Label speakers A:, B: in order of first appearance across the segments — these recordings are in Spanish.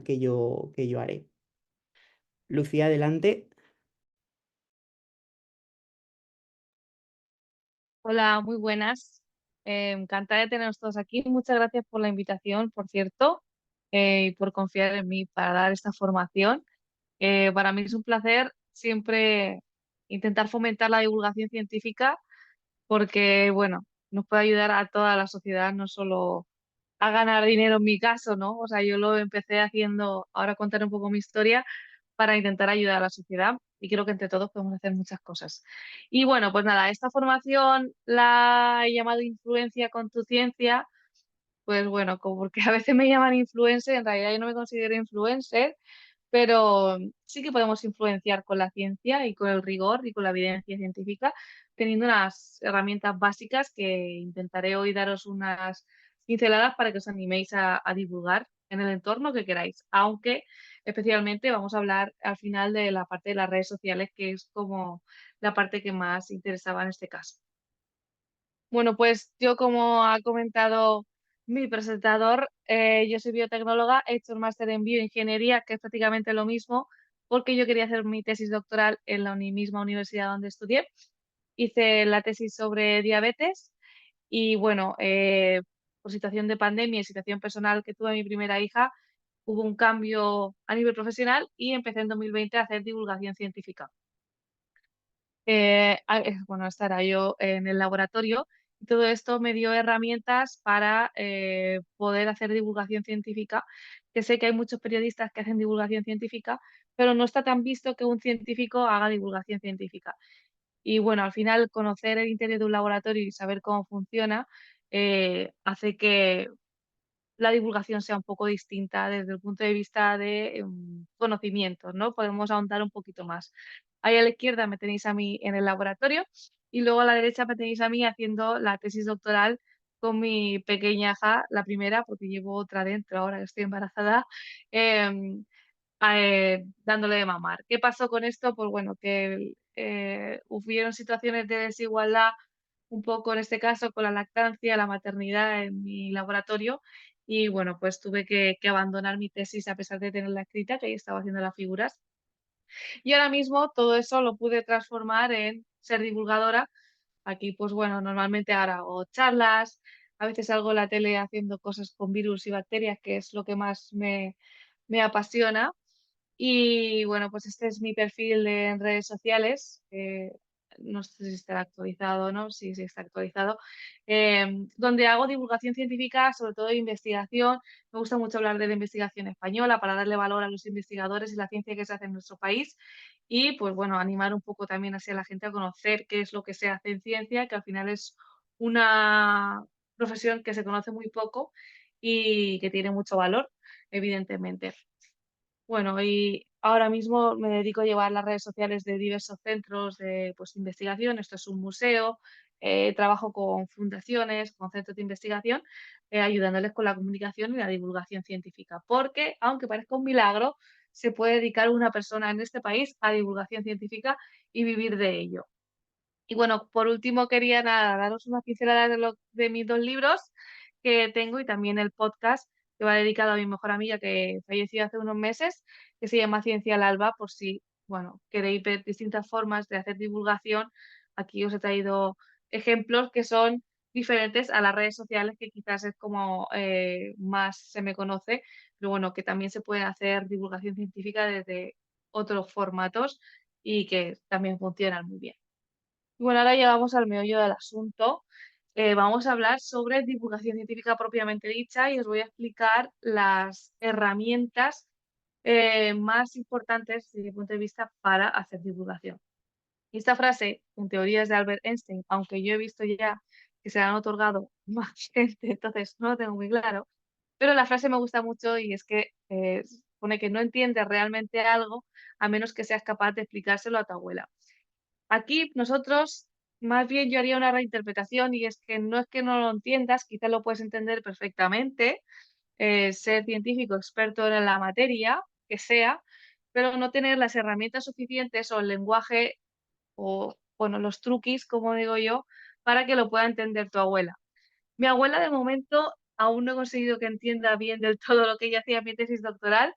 A: que yo haré. Lucía, adelante.
B: Hola, muy buenas. Encantada de teneros todos aquí. Muchas gracias por la invitación, por cierto, y por confiar en mí para dar esta formación. Para mí es un placer siempre intentar fomentar la divulgación científica porque, bueno, nos puede ayudar a toda la sociedad, no solo a ganar dinero en mi caso, ¿no? O sea, yo lo empecé haciendo, ahora contaré un poco mi historia para intentar ayudar a la sociedad y creo que entre todos podemos hacer muchas cosas. Y bueno, pues nada, esta formación la he llamado Influencia con tu ciencia, pues bueno, como porque a veces me llaman influencer, en realidad yo no me considero influencer, pero sí que podemos influenciar con la ciencia y con el rigor y con la evidencia científica, teniendo unas herramientas básicas que intentaré hoy daros unas pinceladas para que os animéis a divulgar en el entorno que queráis, aunque especialmente vamos a hablar al final de la parte de las redes sociales, que es como la parte que más interesaba en este caso. Bueno, pues yo, como ha comentado mi presentador, yo soy biotecnóloga, he hecho un máster en bioingeniería, que es prácticamente lo mismo, porque yo quería hacer mi tesis doctoral en la misma universidad donde estudié. Hice la tesis sobre diabetes y bueno, por situación de pandemia y situación personal que tuve mi primera hija, hubo un cambio a nivel profesional y empecé en 2020 a hacer divulgación científica. Bueno, estará yo en el laboratorio y todo esto me dio herramientas para poder hacer divulgación científica, que sé que hay muchos periodistas que hacen divulgación científica, pero no está tan visto que un científico haga divulgación científica. Y bueno, al final conocer el interior de un laboratorio y saber cómo funciona hace que la divulgación sea un poco distinta desde el punto de vista de conocimientos, ¿no? Podemos ahondar un poquito más. Ahí a la izquierda me tenéis a mí en el laboratorio y luego a la derecha me tenéis a mí haciendo la tesis doctoral con mi pequeña hija, la primera, porque llevo otra dentro ahora que estoy embarazada, em, dándole de mamar. ¿Qué pasó con esto? Pues bueno, que hubieron situaciones de desigualdad un poco en este caso con la lactancia, la maternidad en mi laboratorio y bueno, pues tuve que abandonar mi tesis a pesar de tenerla escrita, que ahí estaba haciendo las figuras. Y ahora mismo todo eso lo pude transformar en ser divulgadora. Aquí, pues bueno, normalmente ahora hago charlas, a veces salgo en la tele haciendo cosas con virus y bacterias, que es lo que más me apasiona. Y bueno, pues este es mi perfil en redes sociales. No sé si estará actualizado o no, sí, sí está actualizado. Donde hago divulgación científica, sobre todo de investigación. Me gusta mucho hablar de la investigación española para darle valor a los investigadores y la ciencia que se hace en nuestro país. Y pues bueno, animar un poco también así a la gente a conocer qué es lo que se hace en ciencia, que al final es una profesión que se conoce muy poco y que tiene mucho valor, evidentemente. Bueno, y ahora mismo me dedico a llevar las redes sociales de diversos centros de pues, investigación. Esto es un museo. Trabajo con fundaciones, con centros de investigación, ayudándoles con la comunicación y la divulgación científica. Porque, aunque parezca un milagro, se puede dedicar una persona en este país a divulgación científica y vivir de ello. Y bueno, por último quería nada, daros una pincelada de mis dos libros que tengo y también el podcast que va dedicado a mi mejor amiga que falleció hace unos meses, que se llama Ciencia al Alba, por si, bueno, queréis ver distintas formas de hacer divulgación. Aquí os he traído ejemplos que son diferentes a las redes sociales, que quizás es como más se me conoce, pero bueno, que también se puede hacer divulgación científica desde otros formatos y que también funcionan muy bien. Bueno, ahora llegamos al meollo del asunto. Vamos a hablar sobre divulgación científica propiamente dicha y os voy a explicar las herramientas más importantes desde mi punto de vista para hacer divulgación. Y esta frase, en teoría, es de Albert Einstein, aunque yo he visto ya que se la han otorgado más gente, entonces no lo tengo muy claro. Pero la frase me gusta mucho y es que pone que no entiendes realmente algo a menos que seas capaz de explicárselo a tu abuela. Aquí nosotros, más bien yo haría una reinterpretación y es que no lo entiendas, quizás lo puedes entender perfectamente, ser científico experto en la materia que sea, pero no tener las herramientas suficientes o el lenguaje o, bueno, los truquis, como digo yo, para que lo pueda entender tu abuela. Mi abuela de momento aún no he conseguido que entienda bien del todo lo que yo hacía en mi tesis doctoral,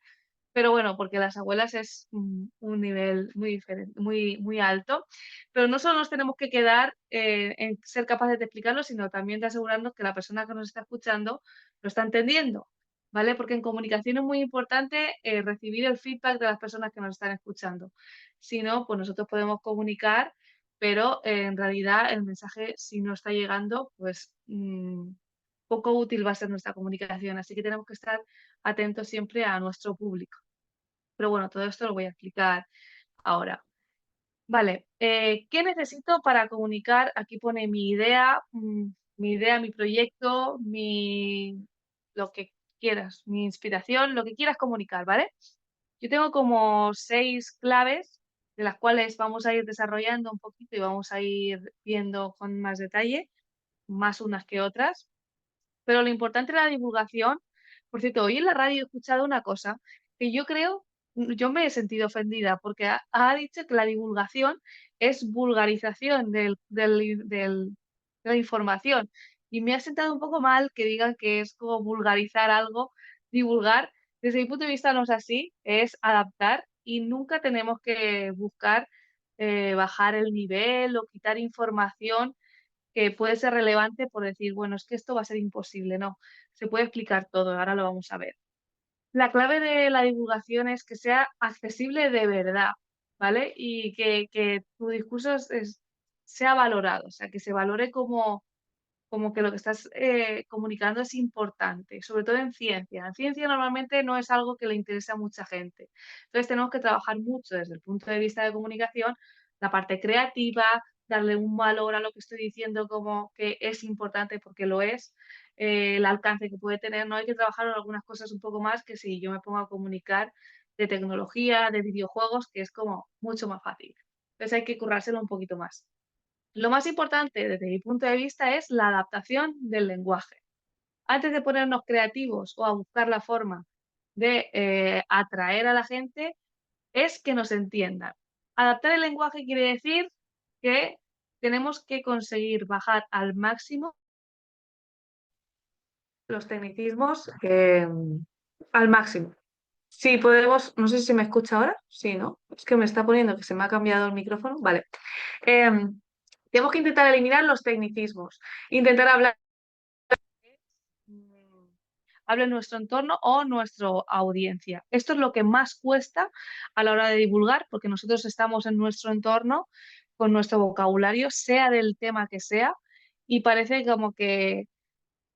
B: pero bueno, porque las abuelas es un nivel muy diferente, muy alto. Pero no solo nos tenemos que quedar en ser capaces de explicarlo, sino también de asegurarnos que la persona que nos está escuchando lo está entendiendo, ¿vale? Porque en comunicación es muy importante recibir el feedback de las personas que nos están escuchando. Si no, pues nosotros podemos comunicar, pero en realidad el mensaje, si no está llegando, pues poco útil va a ser nuestra comunicación. Así que tenemos que estar atentos siempre a nuestro público. Pero bueno, todo esto lo voy a explicar ahora. Vale, ¿qué necesito para comunicar? Aquí pone mi idea, mi proyecto, lo que quieras, mi inspiración, lo que quieras comunicar, ¿vale? Yo tengo como 6 claves de las cuales vamos a ir desarrollando un poquito y vamos a ir viendo con más detalle, más unas que otras. Pero lo importante de la divulgación, por cierto, hoy en la radio he escuchado una cosa que yo creo, yo me he sentido ofendida porque ha dicho que la divulgación es vulgarización de la información. Y me ha sentado un poco mal que digan que es como vulgarizar algo, divulgar. Desde mi punto de vista no es así, es adaptar y nunca tenemos que buscar bajar el nivel o quitar información que puede ser relevante por decir, bueno, es que esto va a ser imposible, no, se puede explicar todo, ahora lo vamos a ver. La clave de la divulgación es que sea accesible de verdad, ¿vale? Y que tu discurso sea valorado, o sea, que se valore como que lo que estás comunicando es importante, sobre todo en ciencia. En ciencia normalmente no es algo que le interese a mucha gente. Entonces tenemos que trabajar mucho desde el punto de vista de comunicación, la parte creativa, darle un valor a lo que estoy diciendo como que es importante porque lo es, el alcance que puede tener. No hay que trabajar en algunas cosas un poco más que si yo me pongo a comunicar de tecnología, de videojuegos, que es como mucho más fácil. Entonces hay que currárselo un poquito más. Lo más importante desde mi punto de vista es la adaptación del lenguaje. Antes de ponernos creativos o a buscar la forma de atraer a la gente, es que nos entiendan. Adaptar el lenguaje quiere decir que tenemos que conseguir bajar al máximo los tecnicismos al máximo. Sí, podemos, no sé si me escucha ahora. Sí, ¿no? Es que me está poniendo que se me ha cambiado el micrófono. Vale. Em, Tenemos que intentar eliminar los tecnicismos, intentar hablar mm, hable nuestro entorno o nuestra audiencia. Esto es lo que más cuesta a la hora de divulgar, porque nosotros estamos en nuestro entorno con nuestro vocabulario, sea del tema que sea, y parece como que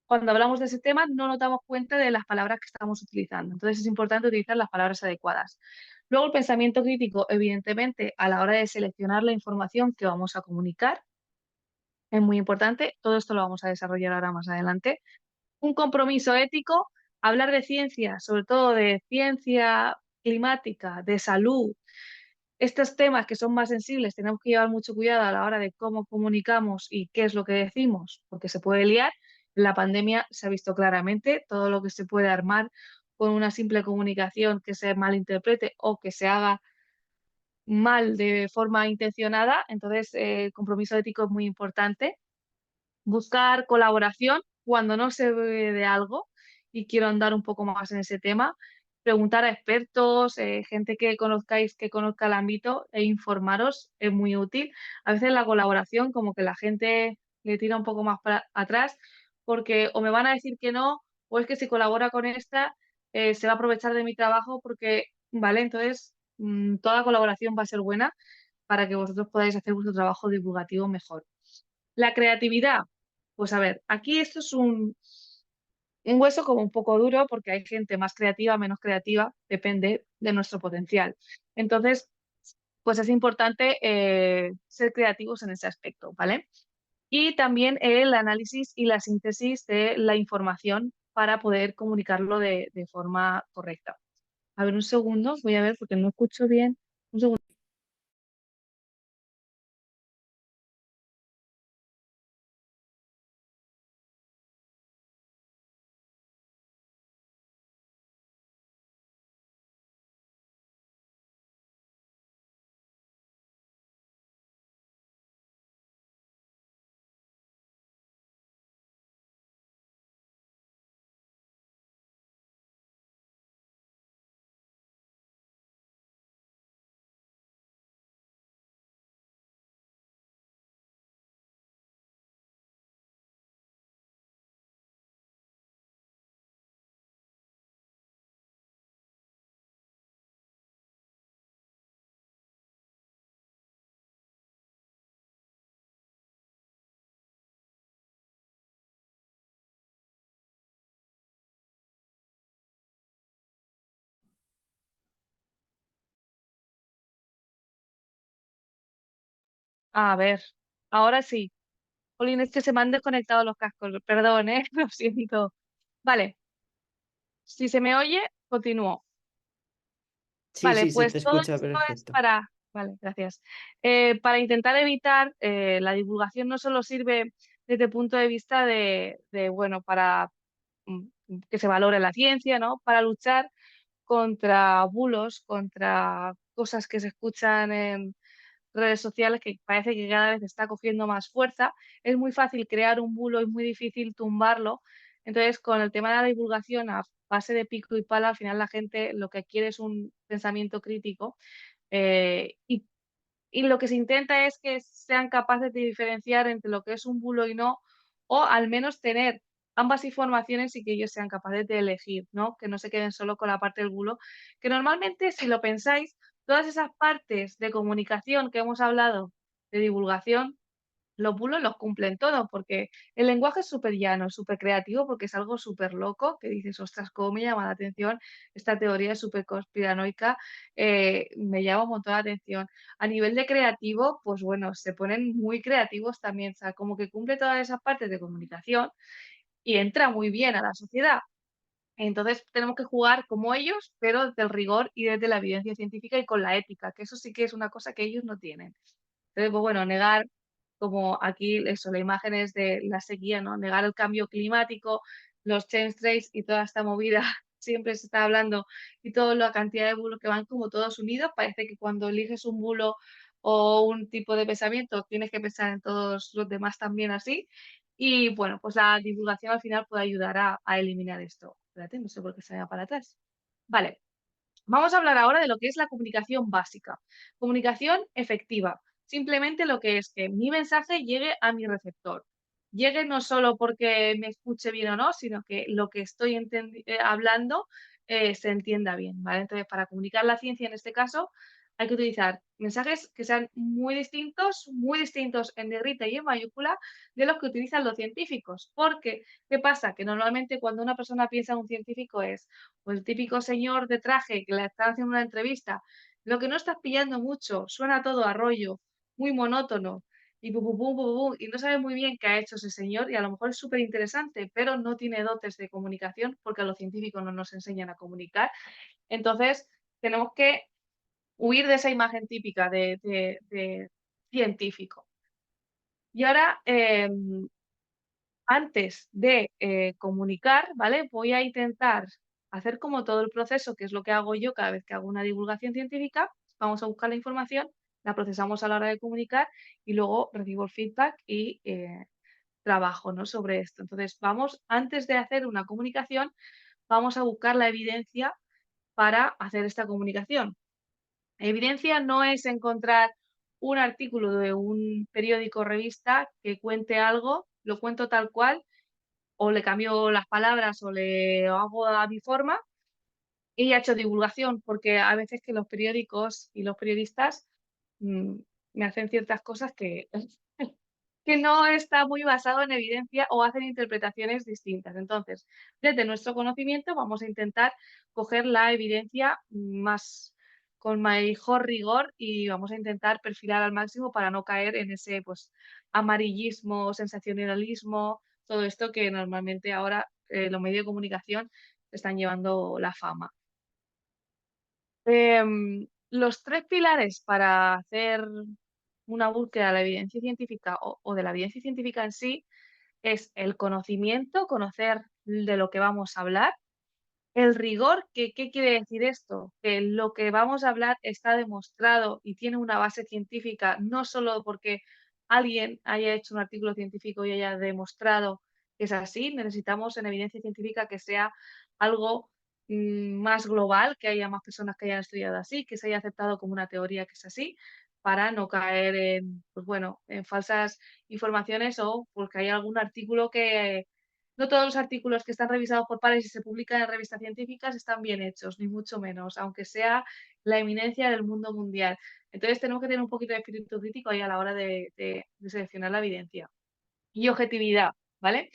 B: cuando hablamos de ese tema no nos damos cuenta de las palabras que estamos utilizando. Entonces es importante utilizar las palabras adecuadas. Luego el pensamiento crítico, evidentemente, a la hora de seleccionar la información que vamos a comunicar, es muy importante. Todo esto lo vamos a desarrollar ahora más adelante. Un compromiso ético, hablar de ciencia, sobre todo de ciencia climática, de salud, estos temas que son más sensibles, tenemos que llevar mucho cuidado a la hora de cómo comunicamos y qué es lo que decimos, porque se puede liar. En la pandemia se ha visto claramente todo lo que se puede armar con una simple comunicación que se malinterprete o que se haga mal de forma intencionada. Entonces, el compromiso ético es muy importante. Buscar colaboración cuando no se ve de algo y quiero andar un poco más en ese tema, preguntar a expertos, gente que conozcáis, que conozca el ámbito e informaros es muy útil. A veces la colaboración como que la gente le tira un poco más para atrás porque o me van a decir que no o es que si colabora con esta se va a aprovechar de mi trabajo porque, vale, entonces toda colaboración va a ser buena para que vosotros podáis hacer vuestro trabajo divulgativo mejor. La creatividad. Pues a ver, aquí esto es un hueso como un poco duro porque hay gente más creativa, menos creativa, depende de nuestro potencial. Entonces, pues es importante ser creativos en ese aspecto, ¿vale? Y también el análisis y la síntesis de la información para poder comunicarlo de forma correcta. A ver, un segundo, voy a ver porque no escucho bien. Un segundo. A ver, ahora sí. Jolín, es que se me han desconectado los cascos. Perdón, ¿eh? Lo siento. Vale, si se me oye, continúo.
A: Sí,
B: Vale,
A: sí, se te
B: pues todo
A: escucha
B: esto es
A: perfecto.
B: para, vale, gracias. Para intentar evitar, la divulgación no solo sirve desde el punto de vista bueno, para mm, que se valore la ciencia, ¿no? Para luchar contra bulos, contra cosas que se escuchan en redes sociales que parece que cada vez está cogiendo más fuerza. Es muy fácil crear un bulo, es muy difícil tumbarlo. Entonces, con el tema de la divulgación a base de pico y pala, al final la gente lo que quiere es un pensamiento crítico eh, y y lo que se intenta es que sean capaces de diferenciar entre lo que es un bulo y no, o al menos tener ambas informaciones y que ellos sean capaces de elegir, ¿no? Que no se queden solo con la parte del bulo, que normalmente, si lo pensáis, todas esas partes de comunicación que hemos hablado, de divulgación, los bulos los cumplen todos, porque el lenguaje es súper llano, súper creativo, porque es algo súper loco, que dices, ostras, cómo me llama la atención esta teoría es súper conspiranoica, me llama un montón la atención. A nivel de creativo, pues bueno, se ponen muy creativos también, o sea, como que cumple todas esas partes de comunicación y entra muy bien a la sociedad. Entonces tenemos que jugar como ellos, pero desde el rigor y desde la evidencia científica y con la ética, que eso sí que es una cosa que ellos no tienen. Entonces, pues bueno, negar, como aquí eso, la imagen es de la sequía, ¿no? Negar el cambio climático, los chemtrails y toda esta movida, siempre se está hablando, y toda la cantidad de bulos que van como todos unidos, parece que cuando eliges un bulo o un tipo de pensamiento, tienes que pensar en todos los demás también así. Y bueno, pues la divulgación al final puede ayudar a eliminar esto. Espérate, no sé por qué se me va para atrás. Vale, vamos a hablar ahora de lo que es la comunicación básica. Comunicación efectiva. Simplemente lo que es que mi mensaje llegue a mi receptor. Llegue no solo porque me escuche bien o no, sino que lo que estoy hablando se entienda bien, ¿vale? Entonces, para comunicar la ciencia en este caso, hay que utilizar mensajes que sean muy distintos en negrita y en mayúscula de los que utilizan los científicos. Porque, ¿qué pasa? Que normalmente cuando una persona piensa en un científico es o el típico señor de traje que le está haciendo una entrevista. Lo que no estás pillando mucho, suena todo a rollo, muy monótono, y pum, pum, pum, pum, pum, y no sabes muy bien qué ha hecho ese señor, y a lo mejor es súper interesante, pero no tiene dotes de comunicación porque a los científicos no nos enseñan a comunicar. Entonces, tenemos que huir de esa imagen típica de científico. Y ahora, antes de comunicar, ¿vale? Voy a intentar hacer como todo el proceso, que es lo que hago yo cada vez que hago una divulgación científica. Vamos a buscar la información, la procesamos a la hora de comunicar y luego recibo el feedback y trabajo, ¿no? Sobre esto. Entonces, vamos, antes de hacer una comunicación, vamos a buscar la evidencia para hacer esta comunicación. Evidencia no es encontrar un artículo de un periódico o revista que cuente algo, lo cuento tal cual o le cambio las palabras o le hago a mi forma y ya he hecho divulgación, porque a veces que los periódicos y los periodistas mm, me hacen ciertas cosas que, que no está muy basado en evidencia o hacen interpretaciones distintas. Entonces, desde nuestro conocimiento vamos a intentar coger la evidencia más con mejor rigor y vamos a intentar perfilar al máximo para no caer en ese pues amarillismo, sensacionalismo, todo esto que normalmente ahora los medios de comunicación están llevando la fama. Los tres pilares para hacer una búsqueda de la evidencia científica o de la evidencia científica en sí es el conocimiento, conocer de lo que vamos a hablar, el rigor, que, ¿qué quiere decir esto? Que lo que vamos a hablar está demostrado y tiene una base científica, no solo porque alguien haya hecho un artículo científico y haya demostrado que es así, necesitamos en evidencia científica que sea algo más global, que haya más personas que hayan estudiado así, que se haya aceptado como una teoría que es así, para no caer en, pues bueno, en falsas informaciones o porque hay algún artículo que no todos los artículos que están revisados por pares y se publican en revistas científicas están bien hechos, ni mucho menos, aunque sea la eminencia del mundo mundial. Entonces tenemos que tener un poquito de espíritu crítico ahí a la hora de seleccionar la evidencia. Y objetividad, ¿vale?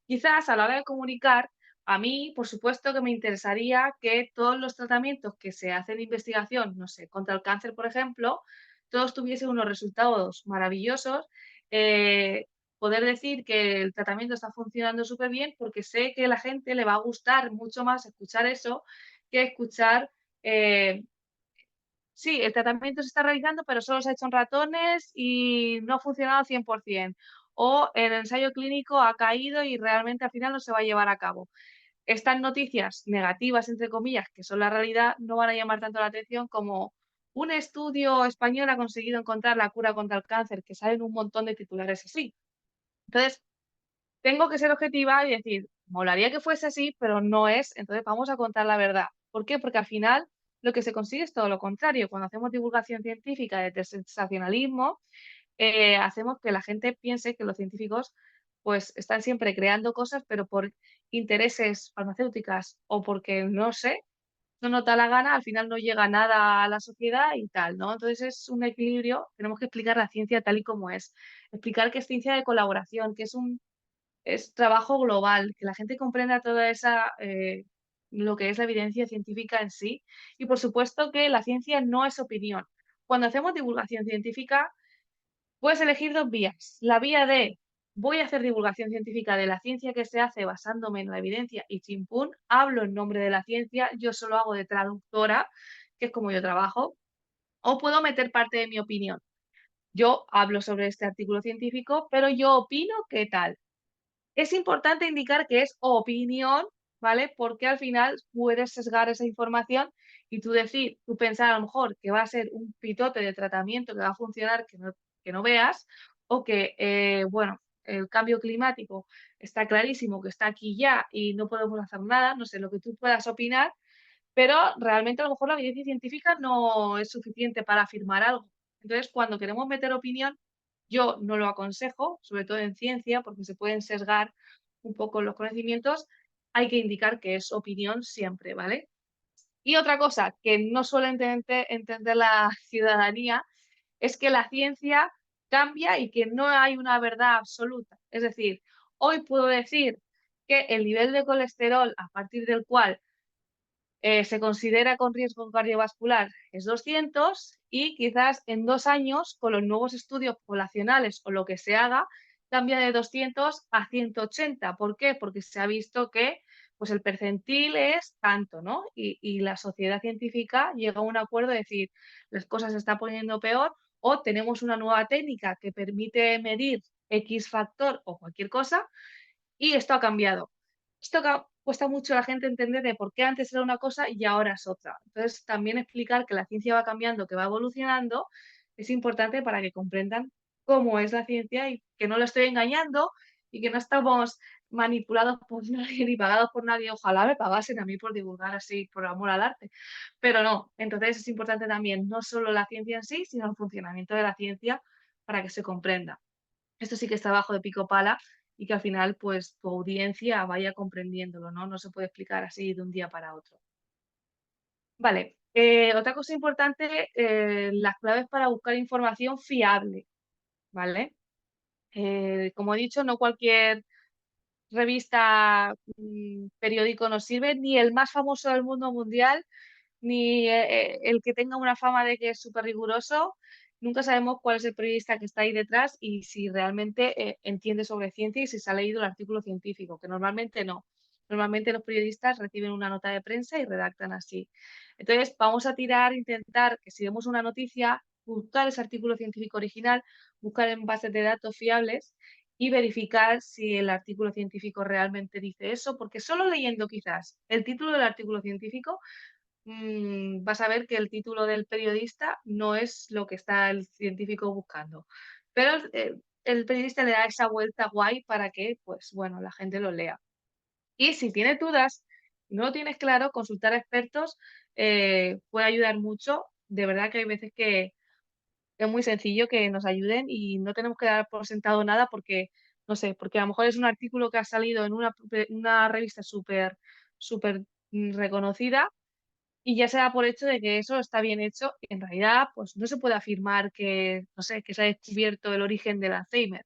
B: Quizás a la hora de comunicar, a mí, por supuesto, que me interesaría que todos los tratamientos que se hacen de investigación, no sé, contra el cáncer, por ejemplo, todos tuviesen unos resultados maravillosos, eh, poder decir que el tratamiento está funcionando súper bien, porque sé que a la gente le va a gustar mucho más escuchar eso que escuchar, eh, sí, el tratamiento se está realizando, pero solo se ha hecho en ratones y no ha funcionado al 100%, o el ensayo clínico ha caído y realmente al final no se va a llevar a cabo. Estas noticias negativas, entre comillas, que son la realidad, no van a llamar tanto la atención como un estudio español ha conseguido encontrar la cura contra el cáncer, que salen un montón de titulares así. Entonces, tengo que ser objetiva y decir, molaría que fuese así, pero no es, entonces vamos a contar la verdad. ¿Por qué? Porque al final lo que se consigue es todo lo contrario. Cuando hacemos divulgación científica de sensacionalismo, hacemos que la gente piense que los científicos pues están siempre creando cosas, pero por intereses farmacéuticas o porque no sé, no nos da la gana, al final no llega nada a la sociedad y tal, ¿no? Entonces es un equilibrio, tenemos que explicar la ciencia tal y como es, explicar que es ciencia de colaboración, que es trabajo global, que la gente comprenda toda esa, lo que es la evidencia científica en sí. Y por supuesto que la ciencia no es opinión. Cuando hacemos divulgación científica, puedes elegir 2 vías. La vía de voy a hacer divulgación científica de la ciencia que se hace basándome en la evidencia y chimpún, hablo en nombre de la ciencia, yo solo hago de traductora, que es como yo trabajo, o puedo meter parte de mi opinión. Yo hablo sobre este artículo científico, pero yo opino qué tal. Es importante indicar que es opinión, ¿vale? Porque al final puedes sesgar esa información y tú decir, tú pensar a lo mejor que va a ser un pitote de tratamiento que va a funcionar que no veas, o que, bueno, el cambio climático está clarísimo que está aquí ya y no podemos hacer nada, no sé, lo que tú puedas opinar, pero realmente a lo mejor la evidencia científica no es suficiente para afirmar algo. Entonces, cuando queremos meter opinión, yo no lo aconsejo, sobre todo en ciencia, porque se pueden sesgar un poco los conocimientos, hay que indicar que es opinión siempre, ¿vale? Y otra cosa que no suele entender la ciudadanía es que la ciencia cambia y que no hay una verdad absoluta. Es decir, hoy puedo decir que el nivel de colesterol a partir del cual se considera con riesgo cardiovascular es 200 y quizás en 2 años, con los nuevos estudios poblacionales o lo que se haga, cambia de 200 a 180. ¿Por qué? Porque se ha visto que pues el percentil es tanto, ¿no? Y la sociedad científica llega a un acuerdo de decir, las cosas se están poniendo peor o tenemos una nueva técnica que permite medir X factor o cualquier cosa y esto ha cambiado. Esto cuesta mucho a la gente entender de por qué antes era una cosa y ahora es otra. Entonces, también explicar que la ciencia va cambiando, que va evolucionando, es importante para que comprendan cómo es la ciencia y que no lo estoy engañando y que no estamos manipulados por nadie ni pagados por nadie. Ojalá me pagasen a mí por divulgar así, por amor al arte. Pero no, entonces es importante también no solo la ciencia en sí, sino el funcionamiento de la ciencia para que se comprenda. Esto sí que está bajo de pico pala y que al final, pues, tu audiencia vaya comprendiéndolo, ¿no? No se puede explicar así de un día para otro. Vale, otra cosa importante, las claves para buscar información fiable, ¿vale? Como he dicho, no cualquier revista, periódico nos sirve, ni el más famoso del mundo mundial, ni el que tenga una fama de que es súper riguroso. Nunca sabemos cuál es el periodista que está ahí detrás y si realmente entiende sobre ciencia y si se ha leído el artículo científico, que normalmente no. Normalmente los periodistas reciben una nota de prensa y redactan así. Entonces, vamos a tirar, intentar que si vemos una noticia, buscar ese artículo científico original, buscar en bases de datos fiables y verificar si el artículo científico realmente dice eso, porque solo leyendo quizás el título del artículo científico vas a ver que el título del periodista no es lo que está el científico buscando. Pero el periodista le da esa vuelta guay para que, pues bueno, la gente lo lea. Y si tienes dudas, no lo tienes claro, consultar a expertos puede ayudar mucho. De verdad que hay veces que es muy sencillo que nos ayuden y no tenemos que dar por sentado nada porque, no sé, porque a lo mejor es un artículo que ha salido en una revista súper reconocida y ya se da por hecho de que eso está bien hecho, y en realidad, pues no se puede afirmar que, no sé, que se ha descubierto el origen del Alzheimer,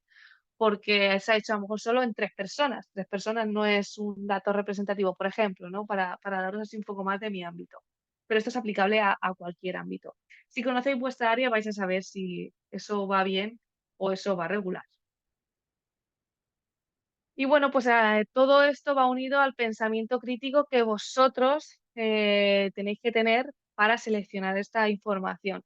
B: porque se ha hecho a lo mejor solo en 3 personas. 3 personas no es un dato representativo, por ejemplo, ¿no? Para daros así un poco más de mi ámbito. pero esto es aplicable a cualquier ámbito. Si conocéis vuestra área, vais a saber si eso va bien o eso va regular. Y bueno, pues todo esto va unido al pensamiento crítico que vosotros tenéis que tener para seleccionar esta información.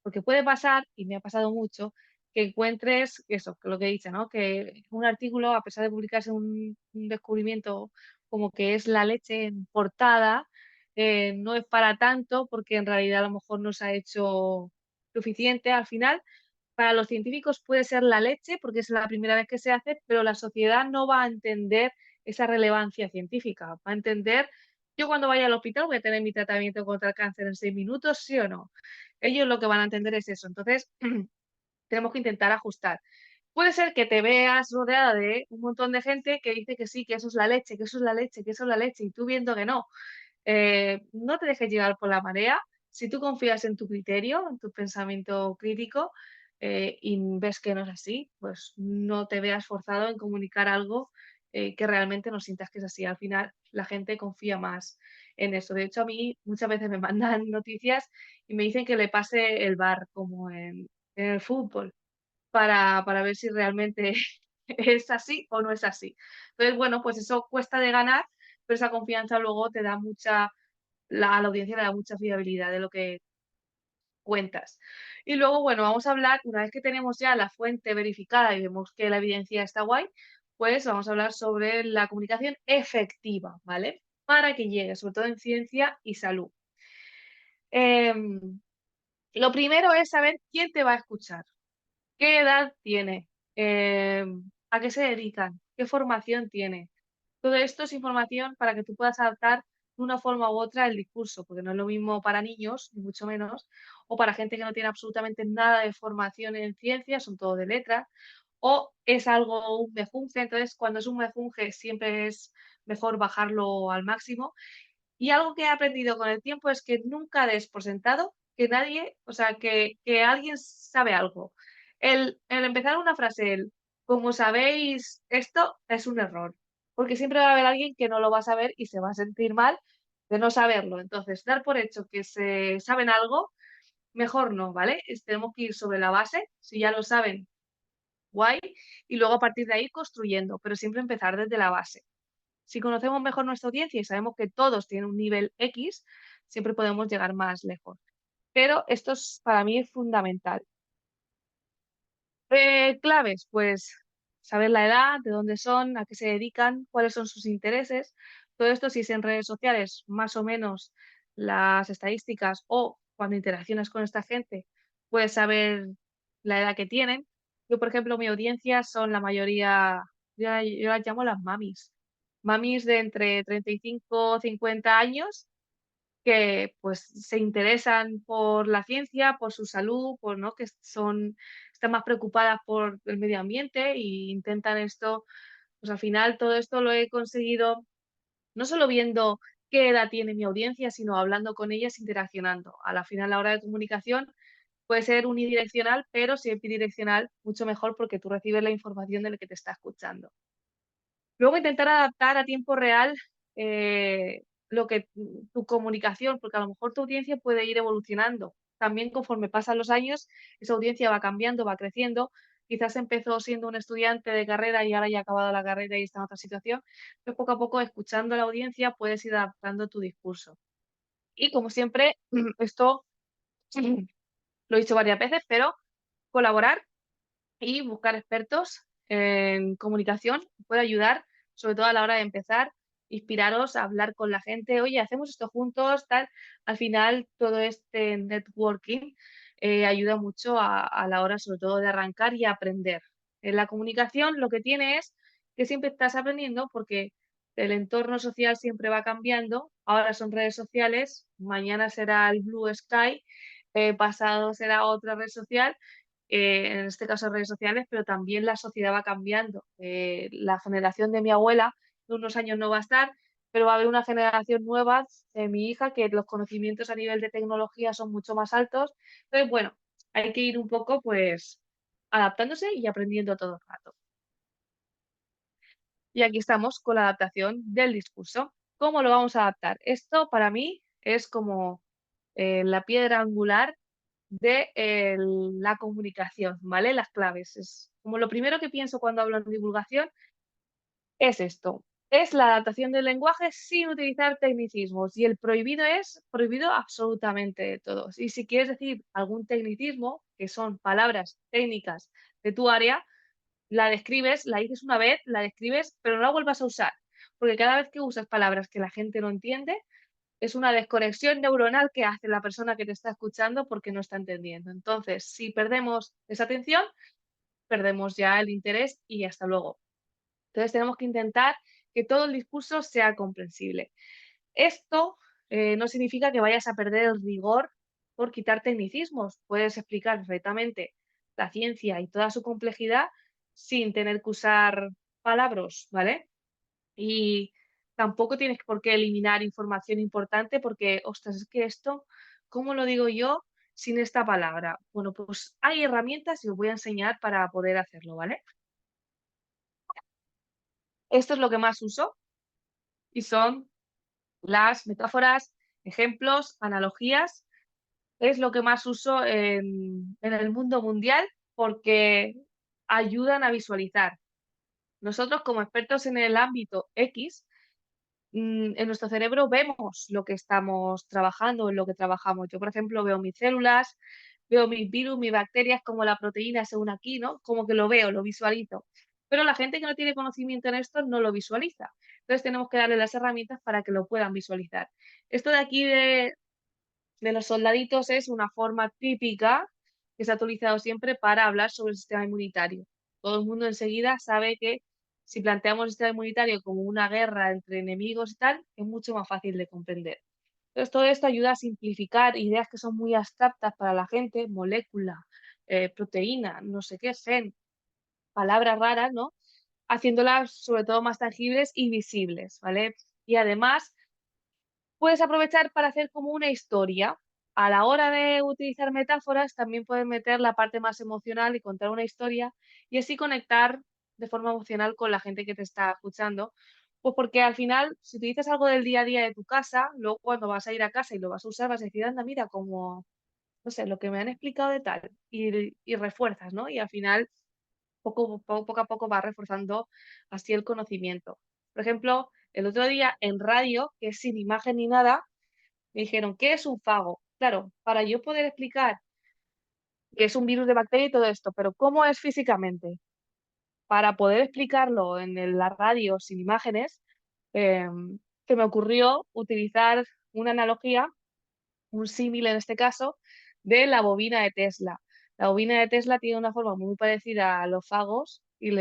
B: Porque puede pasar, y me ha pasado mucho, que encuentres eso, que lo que he dicho, ¿no? Que un artículo, a pesar de publicarse un descubrimiento como que es la leche en portada, no es para tanto porque en realidad a lo mejor no se ha hecho suficiente. Al final, para los científicos puede ser la leche porque es la primera vez que se hace, pero la sociedad no va a entender esa relevancia científica. Va a entender, yo cuando vaya al hospital voy a tener mi tratamiento contra el cáncer en 6 minutos, ¿sí o no? Ellos lo que van a entender es eso. Entonces, tenemos que intentar ajustar. Puede ser que te veas rodeada de un montón de gente que dice que sí, que eso es la leche, que eso es la leche, que eso es la leche, y tú viendo que no. No te dejes llevar por la marea. Si tú confías en tu criterio, en tu pensamiento crítico, y ves que no es así, pues no te veas forzado en comunicar algo que realmente no sientas que es así. Al final, la gente confía más en eso. De hecho, a mí muchas veces me mandan noticias y me dicen que le pase el bar como en el fútbol para ver si realmente es así o no es así. Entonces, bueno, pues eso cuesta de ganar, pero esa confianza luego te da a la audiencia le da mucha fiabilidad de lo que cuentas. Y luego, bueno, vamos a hablar, una vez que tenemos ya la fuente verificada y vemos que la evidencia está guay, pues vamos a hablar sobre la comunicación efectiva, ¿vale? Para que llegue, sobre todo en ciencia y salud. Em, lo primero es saber quién te va a escuchar. ¿Qué edad tiene? ¿A qué se dedican? ¿Qué formación tiene? Todo esto es información para que tú puedas adaptar de una forma u otra el discurso, porque no es lo mismo para niños, ni mucho menos, o para gente que no tiene absolutamente nada de formación en ciencias, son todo de letras, o es algo un mejunje, entonces cuando es un mejunje siempre es mejor bajarlo al máximo y algo que he aprendido con el tiempo es que nunca des por sentado que nadie, o sea, que alguien sabe algo. El empezar una frase, el como sabéis esto, es un error, porque siempre va a haber alguien que no lo va a saber y se va a sentir mal de no saberlo. Entonces, dar por hecho que se saben algo, mejor no, ¿vale? Tenemos que ir sobre la base, si ya lo saben, guay, y luego a partir de ahí construyendo, pero siempre empezar desde la base. Si conocemos mejor nuestra audiencia y sabemos que todos tienen un nivel X, siempre podemos llegar más lejos. Pero para mí es fundamental. Claves, pues saber la edad, de dónde son, a qué se dedican, cuáles son sus intereses. Todo esto, si es en redes sociales, más o menos las estadísticas o cuando interaccionas con esta gente, puedes saber la edad que tienen. Yo, por ejemplo, mi audiencia son la mayoría, yo las llamo las mamis. Mamis de entre 35 o 50 años que pues se interesan por la ciencia, por su salud, por, ¿no? que están más preocupadas por el medio ambiente e intentan esto, pues al final todo esto lo he conseguido no solo viendo qué edad tiene mi audiencia, sino hablando con ellas, interaccionando. A la final la hora de comunicación puede ser unidireccional, pero si es bidireccional, mucho mejor porque tú recibes la información del que te está escuchando. Luego intentar adaptar a tiempo real lo que tu comunicación, porque a lo mejor tu audiencia puede ir evolucionando. También conforme pasan los años, esa audiencia va cambiando, va creciendo. Quizás empezó siendo un estudiante de carrera y ahora ya ha acabado la carrera y está en otra situación. Pero poco a poco, escuchando a la audiencia, puedes ir adaptando tu discurso. Y como siempre, esto lo he dicho varias veces, pero colaborar y buscar expertos en comunicación puede ayudar, sobre todo a la hora de empezar, inspiraros a hablar con la gente, oye, hacemos esto juntos, tal. Al final, todo este networking ayuda mucho a la hora, sobre todo, de arrancar y aprender. En la comunicación lo que tiene es que siempre estás aprendiendo porque el entorno social siempre va cambiando. Ahora son redes sociales, mañana será el Blue Sky, pasado será otra red social en este caso redes sociales, pero también la sociedad va cambiando. La generación de mi abuela de unos años no va a estar, pero va a haber una generación nueva de mi hija que los conocimientos a nivel de tecnología son mucho más altos. Entonces, bueno, hay que ir un poco pues adaptándose y aprendiendo todo el rato. Y aquí estamos con la adaptación del discurso. ¿Cómo lo vamos a adaptar? Esto para mí es como la piedra angular de la comunicación, ¿vale? Las claves. Es como lo primero que pienso cuando hablo de divulgación es esto. Es la adaptación del lenguaje sin utilizar tecnicismos. Y el prohibido es prohibido absolutamente de todos. Y si quieres decir algún tecnicismo, que son palabras técnicas de tu área, la describes, la dices una vez, la describes, pero no la vuelvas a usar. Porque cada vez que usas palabras que la gente no entiende, es una desconexión neuronal que hace la persona que te está escuchando porque no está entendiendo. Entonces, si perdemos esa atención, perdemos ya el interés y hasta luego. Entonces, tenemos que intentar que todo el discurso sea comprensible. Esto no significa que vayas a perder el rigor por quitar tecnicismos. Puedes explicar perfectamente la ciencia y toda su complejidad sin tener que usar palabras, ¿vale? Y tampoco tienes por qué eliminar información importante porque, ostras, es que esto, ¿cómo lo digo yo sin esta palabra? Bueno, pues hay herramientas y os voy a enseñar para poder hacerlo, ¿vale? Esto es lo que más uso y son las metáforas, ejemplos, analogías. Es lo que más uso en el mundo mundial porque ayudan a visualizar. Nosotros como expertos en el ámbito X, en nuestro cerebro vemos lo que estamos trabajando, en lo que trabajamos. Yo, por ejemplo, veo mis células, veo mis virus, mis bacterias, como la proteína según aquí, ¿no? Como que lo veo, lo visualizo. Pero la gente que no tiene conocimiento en esto no lo visualiza. Entonces tenemos que darle las herramientas para que lo puedan visualizar. Esto de aquí de los soldaditos es una forma típica que se ha utilizado siempre para hablar sobre el sistema inmunitario. Todo el mundo enseguida sabe que si planteamos el sistema inmunitario como una guerra entre enemigos y tal, es mucho más fácil de comprender. Entonces, todo esto ayuda a simplificar ideas que son muy abstractas para la gente, molécula, proteína, no sé qué, gen, palabras raras, ¿no? Haciéndolas sobre todo más tangibles y visibles, ¿vale? Y además puedes aprovechar para hacer como una historia. A la hora de utilizar metáforas, también puedes meter la parte más emocional y contar una historia y así conectar de forma emocional con la gente que te está escuchando. Pues porque al final, si utilizas algo del día a día de tu casa, luego cuando vas a ir a casa y lo vas a usar, vas a decir, anda, mira, como, no sé, lo que me han explicado de tal, y refuerzas, ¿no? Y al final, poco a poco vas reforzando así el conocimiento. Por ejemplo, el otro día en radio, que es sin imagen ni nada, me dijeron, ¿qué es un fago? Claro, para yo poder explicar qué es un virus de bacteria y todo esto, pero ¿cómo es físicamente? Para poder explicarlo en la radio sin imágenes, se me ocurrió utilizar una analogía, un símil en este caso, de la bobina de Tesla. La bobina de Tesla tiene una forma muy parecida a los fagos y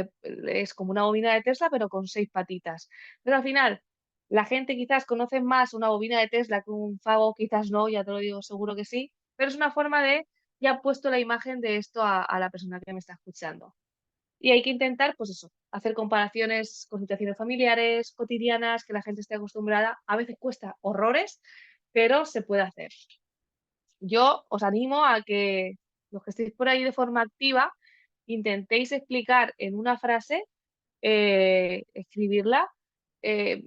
B: es como una bobina de Tesla, pero con 6 patitas. Pero al final, la gente quizás conoce más una bobina de Tesla que un fago, quizás no, ya te lo digo, seguro que sí, pero es una forma de, ya he puesto la imagen de esto a la persona que me está escuchando. Y hay que intentar, pues eso, hacer comparaciones con situaciones familiares, cotidianas, que la gente esté acostumbrada. A veces cuesta horrores, pero se puede hacer. Yo os animo a que los que estéis por ahí de forma activa intentéis explicar en una frase, escribirla, eh,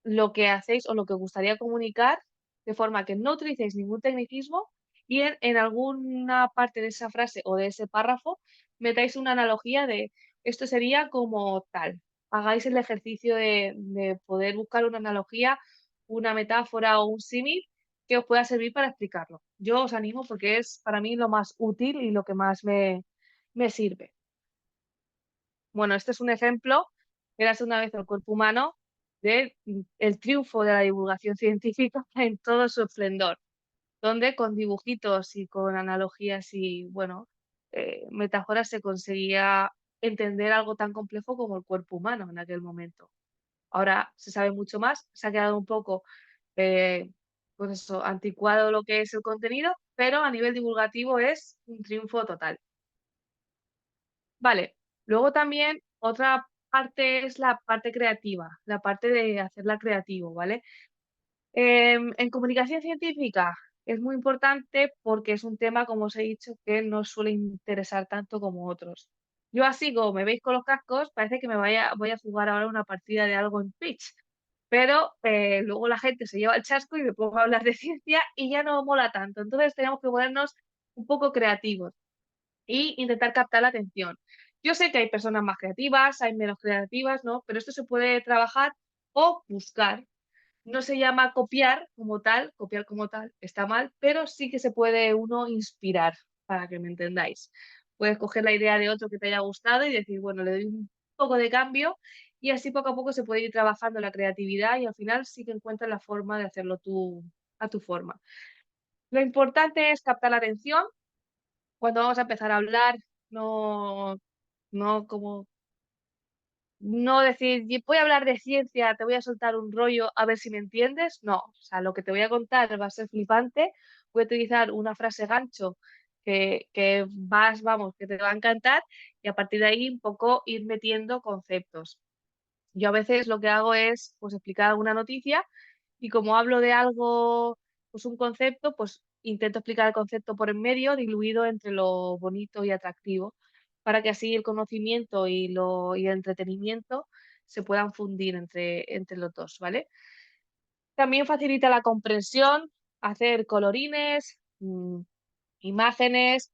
B: lo que hacéis o lo que os gustaría comunicar de forma que no utilicéis ningún tecnicismo y en alguna parte de esa frase o de ese párrafo metáis una analogía de esto sería como tal. Hagáis el ejercicio de poder buscar una analogía, una metáfora o un símil que os pueda servir para explicarlo. Yo os animo porque es para mí lo más útil y lo que más me sirve. Bueno, este es un ejemplo, érase una vez el cuerpo humano, de el triunfo de la divulgación científica en todo su esplendor, donde con dibujitos y con analogías y, bueno, metáforas se conseguía entender algo tan complejo como el cuerpo humano en aquel momento. Ahora se sabe mucho más, se ha quedado un poco, eh, pues eso, anticuado lo que es el contenido, pero a nivel divulgativo es un triunfo total. Vale, luego también otra parte es la parte creativa, la parte de hacerla creativo, ¿vale? En comunicación científica es muy importante porque es un tema, como os he dicho, que no suele interesar tanto como otros. Yo así, como me veis con los cascos, parece que voy a jugar ahora una partida de algo en Twitch, pero luego la gente se lleva el chasco y me pongo a hablar de ciencia y ya no mola tanto. Entonces tenemos que ponernos un poco creativos y intentar captar la atención. Yo sé que hay personas más creativas, hay menos creativas, ¿no? Pero esto se puede trabajar o buscar. No se llama copiar como tal está mal, pero sí que se puede uno inspirar, para que me entendáis. Puedes coger la idea de otro que te haya gustado y decir, bueno, le doy un poco de cambio y así poco a poco se puede ir trabajando la creatividad y al final sí que encuentras la forma de hacerlo tú a tu forma. Lo importante es captar la atención cuando vamos a empezar a hablar, no, no como no decir: Voy a hablar de ciencia, te voy a soltar un rollo a ver si me entiendes". No, o sea, lo que te voy a contar va a ser flipante, voy a utilizar una frase gancho que vamos, que te va a encantar y a partir de ahí un poco ir metiendo conceptos. Yo a veces lo que hago es, pues, explicar alguna noticia y como hablo de algo, pues, un concepto, pues, intento explicar el concepto por en medio, diluido entre lo bonito y atractivo, para que así el conocimiento y el entretenimiento se puedan fundir entre los 2, ¿vale? También facilita la comprensión, hacer colorines, imágenes,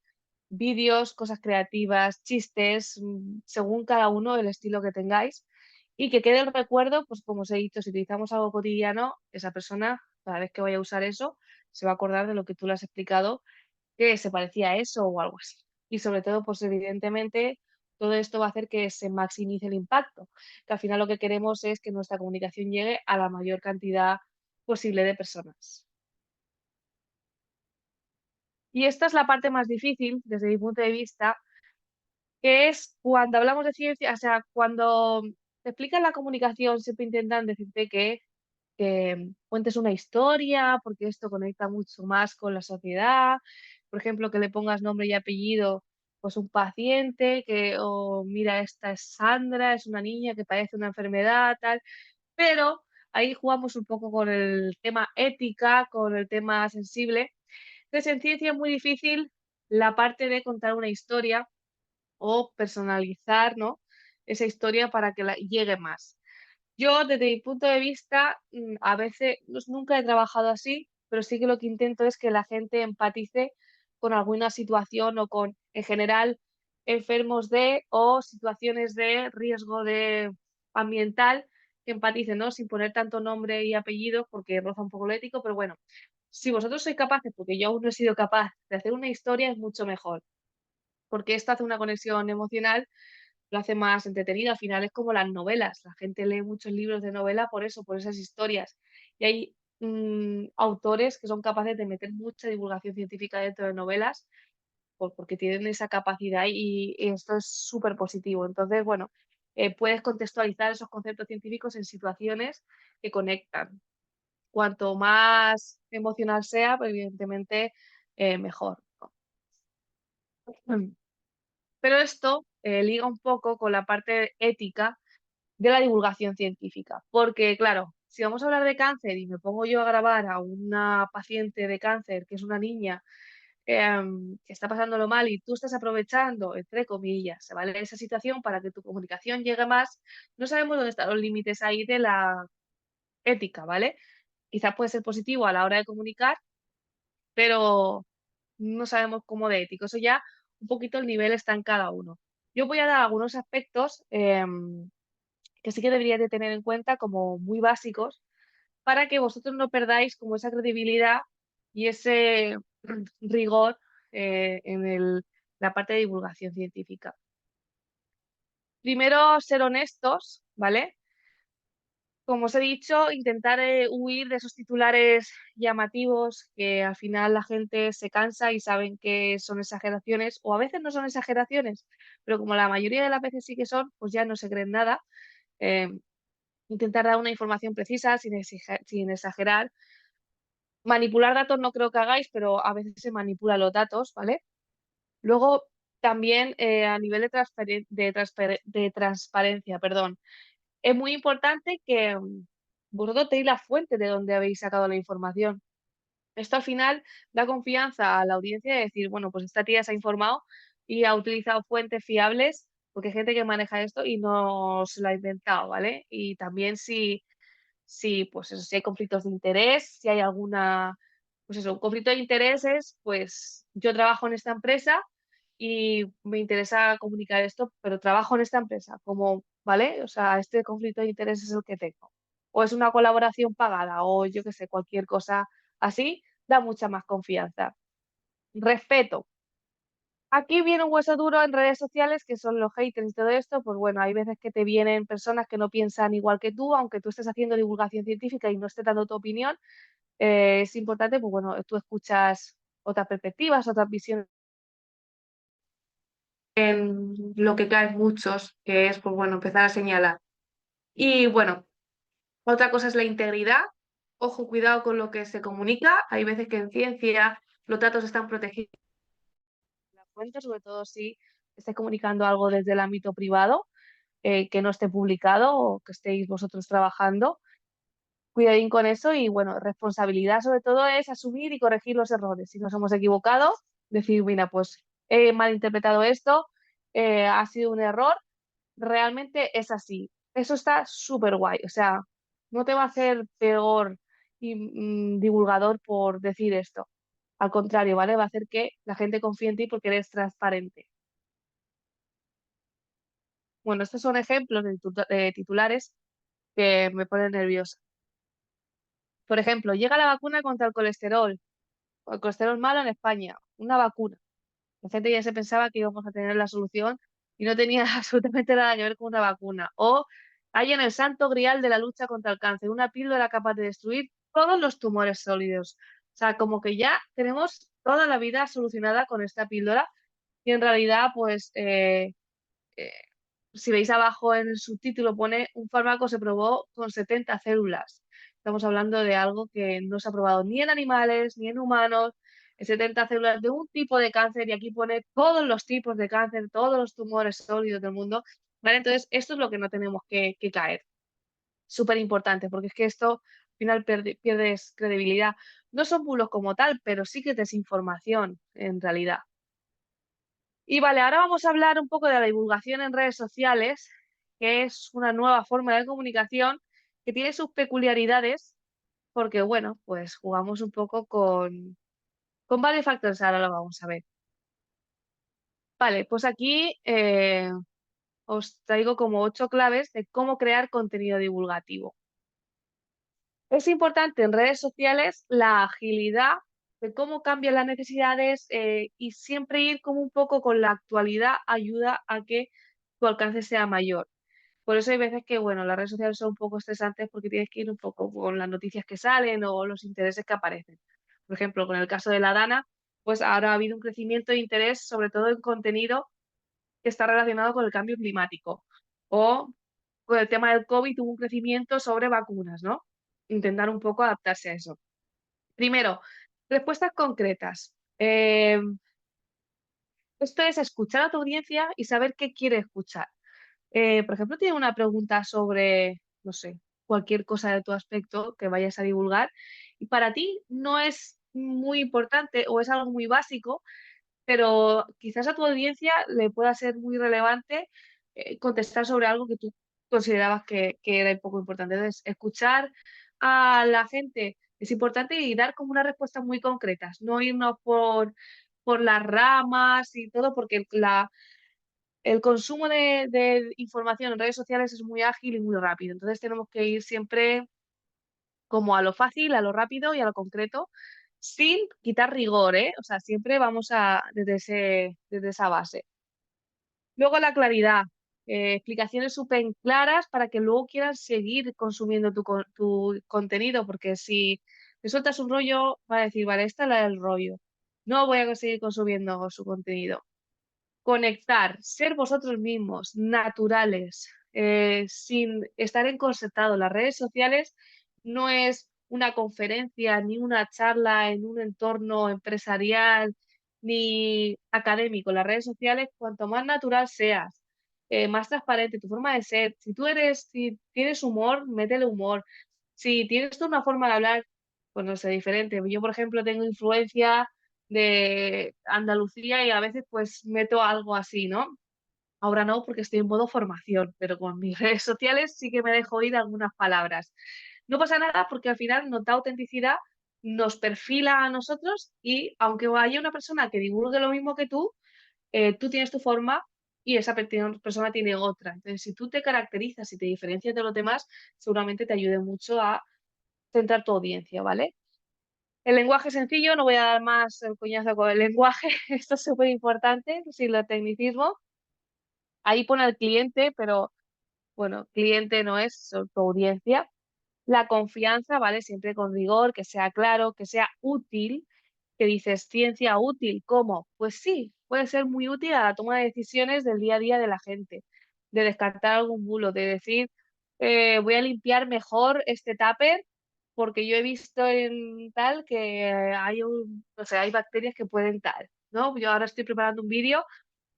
B: vídeos, cosas creativas, chistes, según cada uno el estilo que tengáis. Y que quede el recuerdo, pues como os he dicho, si utilizamos algo cotidiano, esa persona, cada vez que vaya a usar eso, se va a acordar de lo que tú le has explicado, que se parecía a eso o algo así. Y sobre todo, pues evidentemente, todo esto va a hacer que se maximice el impacto, que al final lo que queremos es que nuestra comunicación llegue a la mayor cantidad posible de personas. Y esta es la parte más difícil, desde mi punto de vista, que es cuando hablamos de ciencia, o sea, cuando te explican la comunicación, siempre intentan decirte que cuentes una historia, porque esto conecta mucho más con la sociedad. Por ejemplo, que le pongas nombre y apellido, pues un paciente, o mira, esta es Sandra, es una niña que padece una enfermedad, tal. Pero ahí jugamos un poco con el tema ética, con el tema sensible. Entonces, en ciencia es muy difícil la parte de contar una historia o personalizar, ¿no? Esa historia para que llegue más. Yo, desde mi punto de vista, a veces, nunca he trabajado así, pero sí que lo que intento es que la gente empatice con alguna situación o con, en general, enfermos o situaciones de riesgo ambiental, que empaticen, ¿no? Sin poner tanto nombre y apellido, porque roza un poco lo ético, pero bueno, si vosotros sois capaces, porque yo aún no he sido capaz de hacer una historia, es mucho mejor, porque esto hace una conexión emocional, lo hace más entretenido. Al final es como las novelas. La gente lee muchos libros de novela por eso, por esas historias. Y hay autores que son capaces de meter mucha divulgación científica dentro de novelas porque tienen esa capacidad y esto es súper positivo. Entonces, bueno, puedes contextualizar esos conceptos científicos en situaciones que conectan. Cuanto más emocional sea, pues evidentemente mejor, ¿no? Pero esto liga un poco con la parte ética de la divulgación científica, porque claro, si vamos a hablar de cáncer y me pongo yo a grabar a una paciente de cáncer, que es una niña, que está pasándolo mal y tú estás aprovechando, entre comillas, ¿vale? Esa situación para que tu comunicación llegue más, no sabemos dónde están los límites ahí de la ética, ¿vale? Quizás puede ser positivo a la hora de comunicar, pero no sabemos cómo de ético. Eso ya un poquito el nivel está en cada uno. Yo voy a dar algunos aspectos que sí que deberíais de tener en cuenta como muy básicos para que vosotros no perdáis como esa credibilidad y ese rigor en la parte de divulgación científica. Primero, ser honestos, ¿vale? Como os he dicho, intentar huir de esos titulares llamativos que al final la gente se cansa y saben que son exageraciones o a veces no son exageraciones, pero como la mayoría de las veces sí que son, pues ya no se creen nada. Eh, Intentar dar una información precisa sin exagerar. Manipular datos no creo que hagáis, pero a veces se manipulan los datos, ¿vale? Luego, también a nivel de transparencia, perdón, es muy importante que vosotros tenéis la fuente de donde habéis sacado la información. Esto al final da confianza a la audiencia de decir, bueno, pues esta tía se ha informado y ha utilizado fuentes fiables, porque hay gente que maneja esto y no se lo ha inventado, ¿vale? Y también si, pues eso, si hay conflictos de interés, si hay alguna, pues eso, un conflicto de intereses, pues yo trabajo en esta empresa y me interesa comunicar esto, pero trabajo en esta empresa, como, ¿vale? O sea, este conflicto de intereses es el que tengo. O es una colaboración pagada, o yo qué sé, cualquier cosa así, da mucha más confianza. Respeto. Aquí viene un hueso duro en redes sociales, que son los haters y todo esto, pues bueno, hay veces que te vienen personas que no piensan igual que tú, aunque tú estés haciendo divulgación científica y no estés dando tu opinión, es importante, pues bueno, tú escuchas otras perspectivas, otras visiones en lo que caen muchos, que es, pues bueno, empezar a señalar. Y bueno, otra cosa es la integridad. Ojo, cuidado con lo que se comunica. Hay veces que en ciencia los datos están protegidos la fuente, sobre todo si estáis comunicando algo desde el ámbito privado, que no esté publicado o que estéis vosotros trabajando. Cuidadín con eso y bueno, responsabilidad sobre todo es asumir y corregir los errores. Si nos hemos equivocado, decir, mira, pues he malinterpretado esto, ha sido un error, realmente es así. Eso está súper guay, o sea, no te va a hacer peor y divulgador por decir esto. Al contrario, ¿vale? Va a hacer que la gente confíe en ti porque eres transparente. Bueno, estos son ejemplos de titulares que me ponen nerviosa. Por ejemplo, llega la vacuna contra el colesterol malo en España, una vacuna. La gente ya se pensaba que íbamos a tener la solución y no tenía absolutamente nada que ver con una vacuna. O hay en el santo grial de la lucha contra el cáncer, una píldora capaz de destruir todos los tumores sólidos. O sea, como que ya tenemos toda la vida solucionada con esta píldora y en realidad, pues, eh, si veis abajo en el subtítulo pone un fármaco se probó con 70 células. Estamos hablando de algo que no se ha probado ni en animales ni en humanos. 70 células de un tipo de cáncer y aquí pone todos los tipos de cáncer, todos los tumores sólidos del mundo. ¿Vale? Entonces, esto es lo que no tenemos que caer. Súper importante, porque es que esto al final pierdes credibilidad. No son bulos como tal, pero sí que es desinformación en realidad. Y vale, ahora vamos a hablar un poco de la divulgación en redes sociales, que es una nueva forma de comunicación que tiene sus peculiaridades, porque bueno, pues jugamos un poco con varios factores, ahora lo vamos a ver. Vale, pues aquí os traigo como 8 claves de cómo crear contenido divulgativo. Es importante en redes sociales la agilidad de cómo cambian las necesidades y siempre ir como un poco con la actualidad ayuda a que tu alcance sea mayor. Por eso hay veces que, bueno, las redes sociales son un poco estresantes porque tienes que ir un poco con las noticias que salen o los intereses que aparecen. Por ejemplo, con el caso de la Dana, pues ahora ha habido un crecimiento de interés, sobre todo en contenido que está relacionado con el cambio climático. O con el tema del COVID hubo un crecimiento sobre vacunas, ¿no? Intentar un poco adaptarse a eso. Primero, respuestas concretas. Esto es escuchar a tu audiencia y saber qué quiere escuchar. Por ejemplo, tiene una pregunta sobre, no sé, cualquier cosa de tu aspecto que vayas a divulgar y para ti no es muy importante o es algo muy básico, pero quizás a tu audiencia le pueda ser muy relevante contestar sobre algo que tú considerabas que era un poco importante. Entonces, escuchar a la gente es importante y dar como unas respuestas muy concretas, no irnos por las ramas y todo, porque el consumo de información en redes sociales es muy ágil y muy rápido. Entonces, tenemos que ir siempre como a lo fácil, a lo rápido y a lo concreto, sin quitar rigor, ¿eh? O sea, siempre vamos desde esa base. Luego la claridad, explicaciones súper claras para que luego quieras seguir consumiendo tu contenido, porque si te sueltas un rollo, va a decir, vale, esta es la del rollo. No voy a seguir consumiendo su contenido. Conectar, ser vosotros mismos, naturales, sin estar encorsetado. Las redes sociales no es una conferencia ni una charla en un entorno empresarial ni académico. Las redes sociales, cuanto más natural seas, más transparente tu forma de ser. Si tienes humor, métele humor. Si tienes tú una forma de hablar, pues no sé, diferente. Yo, por ejemplo, tengo influencia de Andalucía y a veces pues meto algo así, ¿no? Ahora no, porque estoy en modo formación, pero con mis redes sociales sí que me dejo ir algunas palabras. No pasa nada porque al final nos da autenticidad, nos perfila a nosotros y aunque haya una persona que divulgue lo mismo que tú tienes tu forma y esa persona tiene otra. Entonces, si tú te caracterizas y te diferencias de los demás, seguramente te ayude mucho a centrar tu audiencia, ¿vale? El lenguaje sencillo, no voy a dar más el coñazo con el lenguaje, esto es súper importante, sin los tecnicismos. Ahí pone al cliente, pero bueno, cliente no es, son tu audiencia. La confianza, ¿vale? Siempre con rigor, que sea claro, que sea útil, que dices ciencia útil, ¿cómo? Pues sí, puede ser muy útil a la toma de decisiones del día a día de la gente, de descartar algún bulo, de decir, voy a limpiar mejor este tupper porque yo he visto en tal que o sea, hay bacterias que pueden tal, ¿no? Yo ahora estoy preparando un vídeo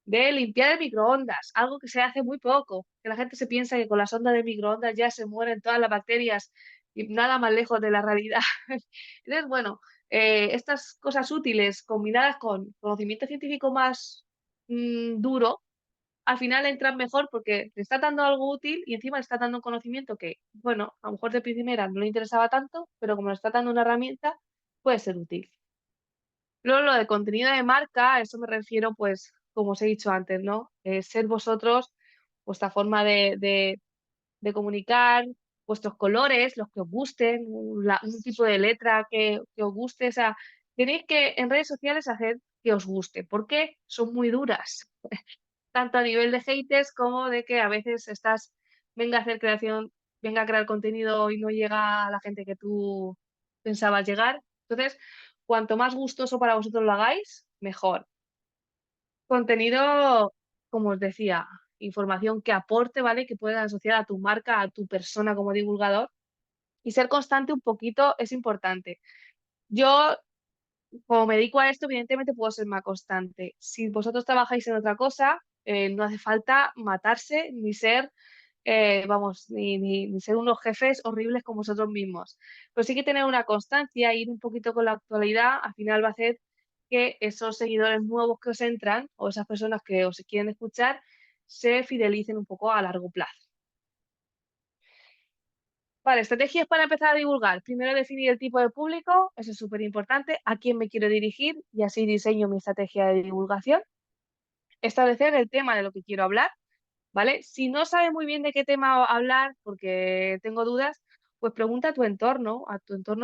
B: de limpiar el microondas, algo que se hace muy poco, que la gente se piensa que con la sonda de microondas ya se mueren todas las bacterias y nada más lejos de la realidad. Entonces, bueno, estas cosas útiles combinadas con conocimiento científico más duro, al final entran mejor porque le está dando algo útil y encima le está dando un conocimiento que, bueno, a lo mejor de primera no le interesaba tanto, pero como le está dando una herramienta, puede ser útil. Luego, lo de contenido de marca, a eso me refiero, pues, como os he dicho antes, ¿no? Ser vosotros, vuestra forma de comunicar, vuestros colores, los que os gusten, un tipo de letra que os guste. O sea, tenéis que en redes sociales hacer que os guste, porque son muy duras, tanto a nivel de haters como de que a veces venga a hacer creación, venga a crear contenido y no llega a la gente que tú pensabas llegar. Entonces, cuanto más gustoso para vosotros lo hagáis, mejor. Contenido, como os decía, información que aporte, ¿vale? Que puedas asociar a tu marca, a tu persona como divulgador. Y ser constante un poquito es importante. Yo, como me dedico a esto, evidentemente puedo ser más constante. Si vosotros trabajáis en otra cosa, no hace falta matarse ni ser, vamos, ni ser unos jefes horribles con vosotros mismos. Pero sí que tener una constancia, ir un poquito con la actualidad, al final va a hacer que esos seguidores nuevos que os entran o esas personas que os quieren escuchar se fidelicen un poco a largo plazo. Vale, estrategias para empezar a divulgar. Primero definir el tipo de público, eso es súper importante, a quién me quiero dirigir y así diseño mi estrategia de divulgación. Establecer el tema de lo que quiero hablar, ¿vale? Si no sabes muy bien de qué tema hablar, porque tengo dudas, pues pregunta a tu entorno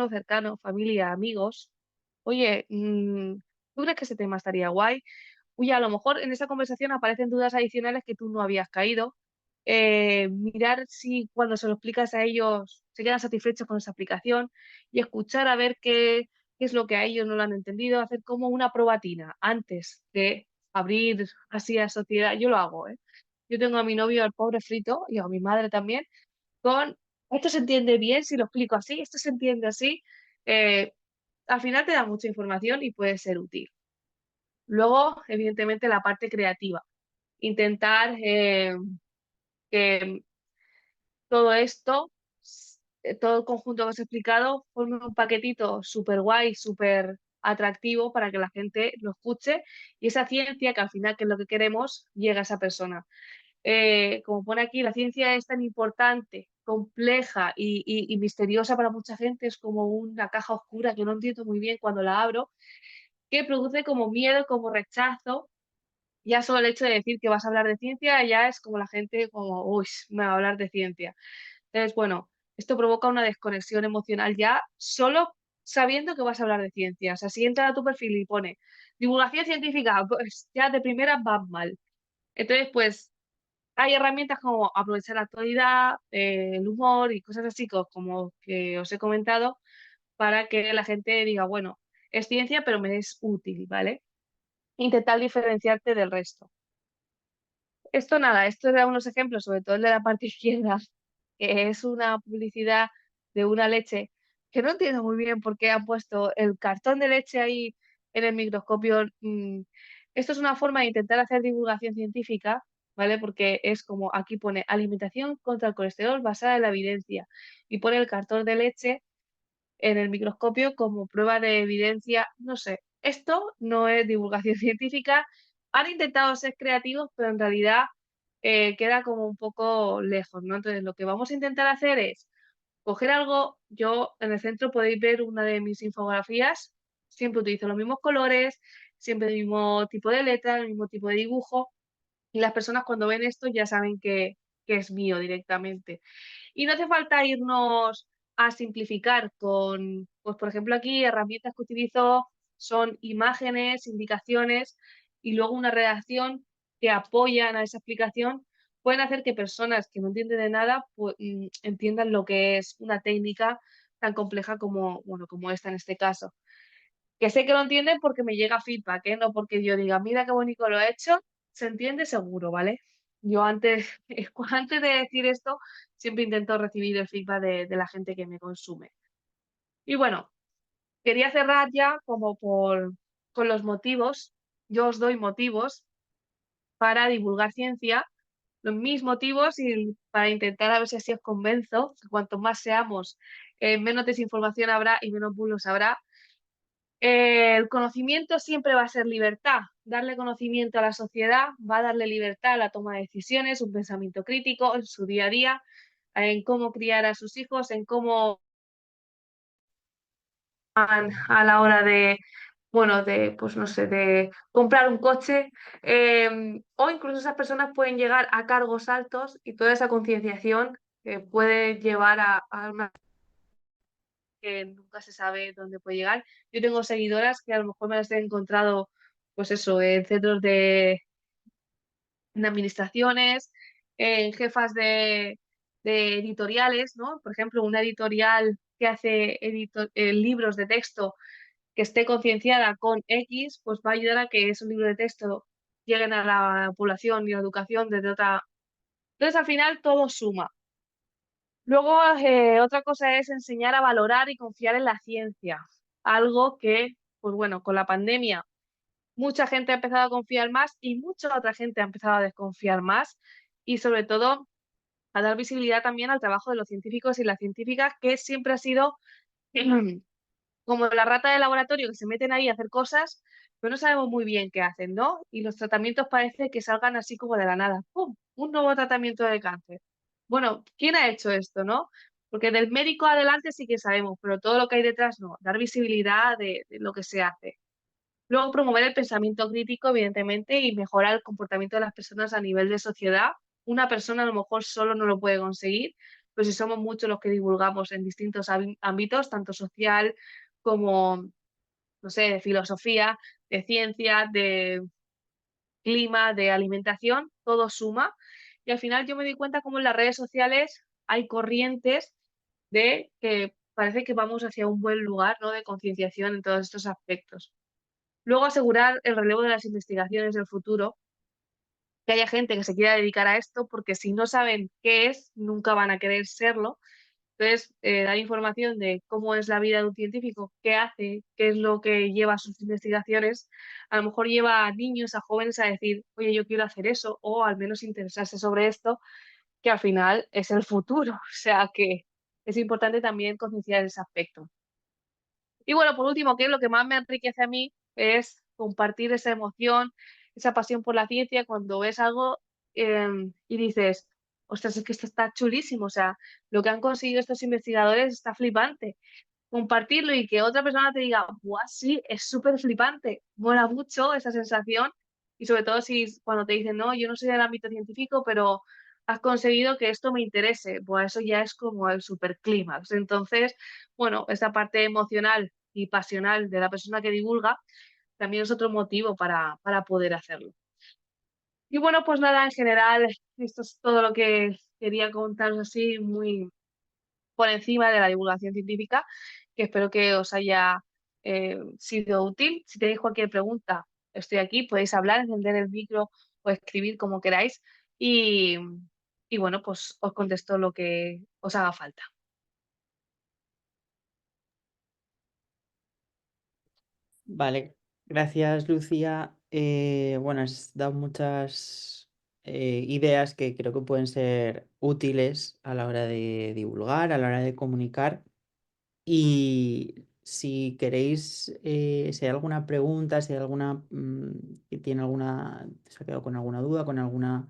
B: cercano, familia, amigos. Oye, ¿tú crees que ese tema estaría guay? Oye, a lo mejor en esa conversación aparecen dudas adicionales que tú no habías caído. Mirar si cuando se lo explicas a ellos se quedan satisfechos con esa aplicación y escuchar a ver qué es lo que a ellos no lo han entendido, hacer como una probatina antes de abrir así a sociedad. Yo lo hago, ¿eh? Yo tengo a mi novio, al pobre frito, y a mi madre también, con esto se entiende bien si lo explico así, esto se entiende así. Eh, Al final te da mucha información y puede ser útil. Luego, evidentemente, la parte creativa. Intentar que todo esto, todo el conjunto que os he explicado, forme un paquetito súper guay, súper atractivo para que la gente lo escuche y esa ciencia, que al final, que es lo que queremos, llegue a esa persona. Como pone aquí, la ciencia es tan importante, compleja y misteriosa para mucha gente, es como una caja oscura que no entiendo muy bien cuando la abro, que produce como miedo, como rechazo. Ya solo el hecho de decir que vas a hablar de ciencia ya es como la gente como, uy, me va a hablar de ciencia. Entonces, bueno, esto provoca una desconexión emocional ya solo sabiendo que vas a hablar de ciencia. O sea, si entra a tu perfil y pone divulgación científica, pues ya de primera va mal. Entonces, pues hay herramientas como aprovechar la actualidad, el humor y cosas así como que os he comentado para que la gente diga, bueno, es ciencia, pero me es útil, ¿vale? Intentar diferenciarte del resto. Esto nada, esto era unos ejemplos, sobre todo el de la parte izquierda, que es una publicidad de una leche que no entiendo muy bien por qué han puesto el cartón de leche ahí en el microscopio. Esto es una forma de intentar hacer divulgación científica, ¿vale? Porque es como aquí pone alimentación contra el colesterol basada en la evidencia y pone el cartón de leche en el microscopio como prueba de evidencia, no sé, esto no es divulgación científica. Han intentado ser creativos, pero en realidad queda como un poco lejos, ¿no? Entonces, lo que vamos a intentar hacer es coger algo, yo en el centro podéis ver una de mis infografías, siempre utilizo los mismos colores, siempre el mismo tipo de letra, el mismo tipo de dibujo, y las personas cuando ven esto ya saben que es mío directamente. Y no hace falta irnos a simplificar con, pues por ejemplo aquí herramientas que utilizo son imágenes, indicaciones y luego una redacción que apoyan a esa explicación, pueden hacer que personas que no entienden de nada pues, entiendan lo que es una técnica tan compleja como, bueno, como esta en este caso. Que sé que lo entienden porque me llega feedback, ¿eh? No porque yo diga, mira qué bonito lo he hecho, se entiende seguro, ¿vale? Yo antes, antes de decir esto, siempre intento recibir el feedback de la gente que me consume. Y bueno, quería cerrar ya como con los motivos. Yo os doy motivos para divulgar ciencia, los mis motivos y para intentar a ver si así os convenzo, que cuanto más seamos, menos desinformación habrá y menos bulos habrá. El conocimiento siempre va a ser libertad. Darle conocimiento a la sociedad va a darle libertad a la toma de decisiones, un pensamiento crítico en su día a día, en cómo criar a sus hijos, en cómo a la hora de, bueno, de, pues no sé, de comprar un coche, o incluso esas personas pueden llegar a cargos altos y toda esa concienciación puede llevar a una que nunca se sabe dónde puede llegar. Yo tengo seguidoras que a lo mejor me las he encontrado, pues eso, en centros en administraciones, en jefas de editoriales, ¿no? Por ejemplo, una editorial que hace libros de texto que esté concienciada con X, pues va a ayudar a que esos libros de texto lleguen a la población y la educación desde otra. Entonces, al final, todo suma. Luego, otra cosa es enseñar a valorar y confiar en la ciencia, algo que, pues bueno, con la pandemia mucha gente ha empezado a confiar más y mucha otra gente ha empezado a desconfiar más y sobre todo a dar visibilidad también al trabajo de los científicos y las científicas, que siempre ha sido como la rata de laboratorio que se meten ahí a hacer cosas, pero no sabemos muy bien qué hacen, ¿no? Y los tratamientos parece que salgan así como de la nada. ¡Pum! Un nuevo tratamiento de cáncer. Bueno, ¿quién ha hecho esto, no? Porque del médico adelante sí que sabemos, pero todo lo que hay detrás no. Dar visibilidad de lo que se hace. Luego, promover el pensamiento crítico, evidentemente, y mejorar el comportamiento de las personas a nivel de sociedad. Una persona a lo mejor solo no lo puede conseguir, pero si somos muchos los que divulgamos en distintos ámbitos, tanto social como, no sé, de filosofía, de ciencia, de clima, de alimentación, todo suma. Y al final yo me di cuenta cómo en las redes sociales hay corrientes de que parece que vamos hacia un buen lugar, ¿no? De concienciación en todos estos aspectos. Luego, asegurar el relevo de las investigaciones del futuro, que haya gente que se quiera dedicar a esto, porque si no saben qué es, nunca van a querer serlo. Entonces, dar información de cómo es la vida de un científico, qué hace, qué es lo que lleva a sus investigaciones, a lo mejor lleva a niños, a jóvenes a decir, oye, yo quiero hacer eso, o al menos interesarse sobre esto, que al final es el futuro. O sea que es importante también concienciar ese aspecto. Y bueno, por último, que es lo que más me enriquece a mí, es compartir esa emoción, esa pasión por la ciencia cuando ves algo y dices, ostras, es que esto está chulísimo, o sea, lo que han conseguido estos investigadores está flipante. Compartirlo y que otra persona te diga, ¡buah, sí, es súper flipante! Mola mucho esa sensación y sobre todo si cuando te dicen, no, yo no soy del ámbito científico, pero has conseguido que esto me interese, pues eso ya es como el superclímax. Entonces, bueno, esa parte emocional y pasional de la persona que divulga también es otro motivo para poder hacerlo. Y bueno, pues nada, en general, esto es todo lo que quería contaros así muy por encima de la divulgación científica, que espero que os haya sido útil. Si tenéis cualquier pregunta, estoy aquí, podéis hablar, encender el micro o escribir como queráis y, y bueno, pues os contesto lo que os haga falta.
A: Vale, gracias Lucía. Bueno, has dado muchas ideas que creo que pueden ser útiles a la hora de divulgar, a la hora de comunicar. Y si queréis, si hay alguna pregunta, si hay alguna que tiene alguna, se ha quedado con alguna duda, con alguna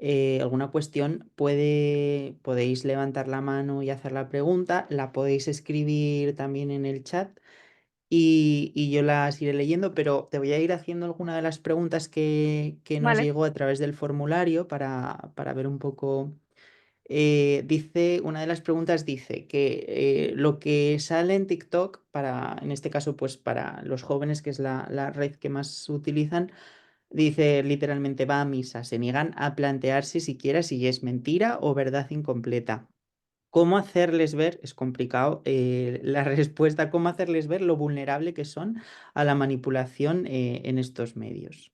A: alguna cuestión, podéis levantar la mano y hacer la pregunta, la podéis escribir también en el chat y yo las iré leyendo, pero te voy a ir haciendo alguna de las preguntas que nos
B: Vale,
A: llegó a través del formulario para ver un poco. Dice, una de las preguntas dice que lo que sale en TikTok, en este caso, pues para los jóvenes, que es la red que más utilizan, dice literalmente va a misa, se niegan a plantearse siquiera si es mentira o verdad incompleta. ¿Cómo hacerles ver? Es complicado la respuesta, ¿cómo hacerles ver lo vulnerable que son a la manipulación en estos medios?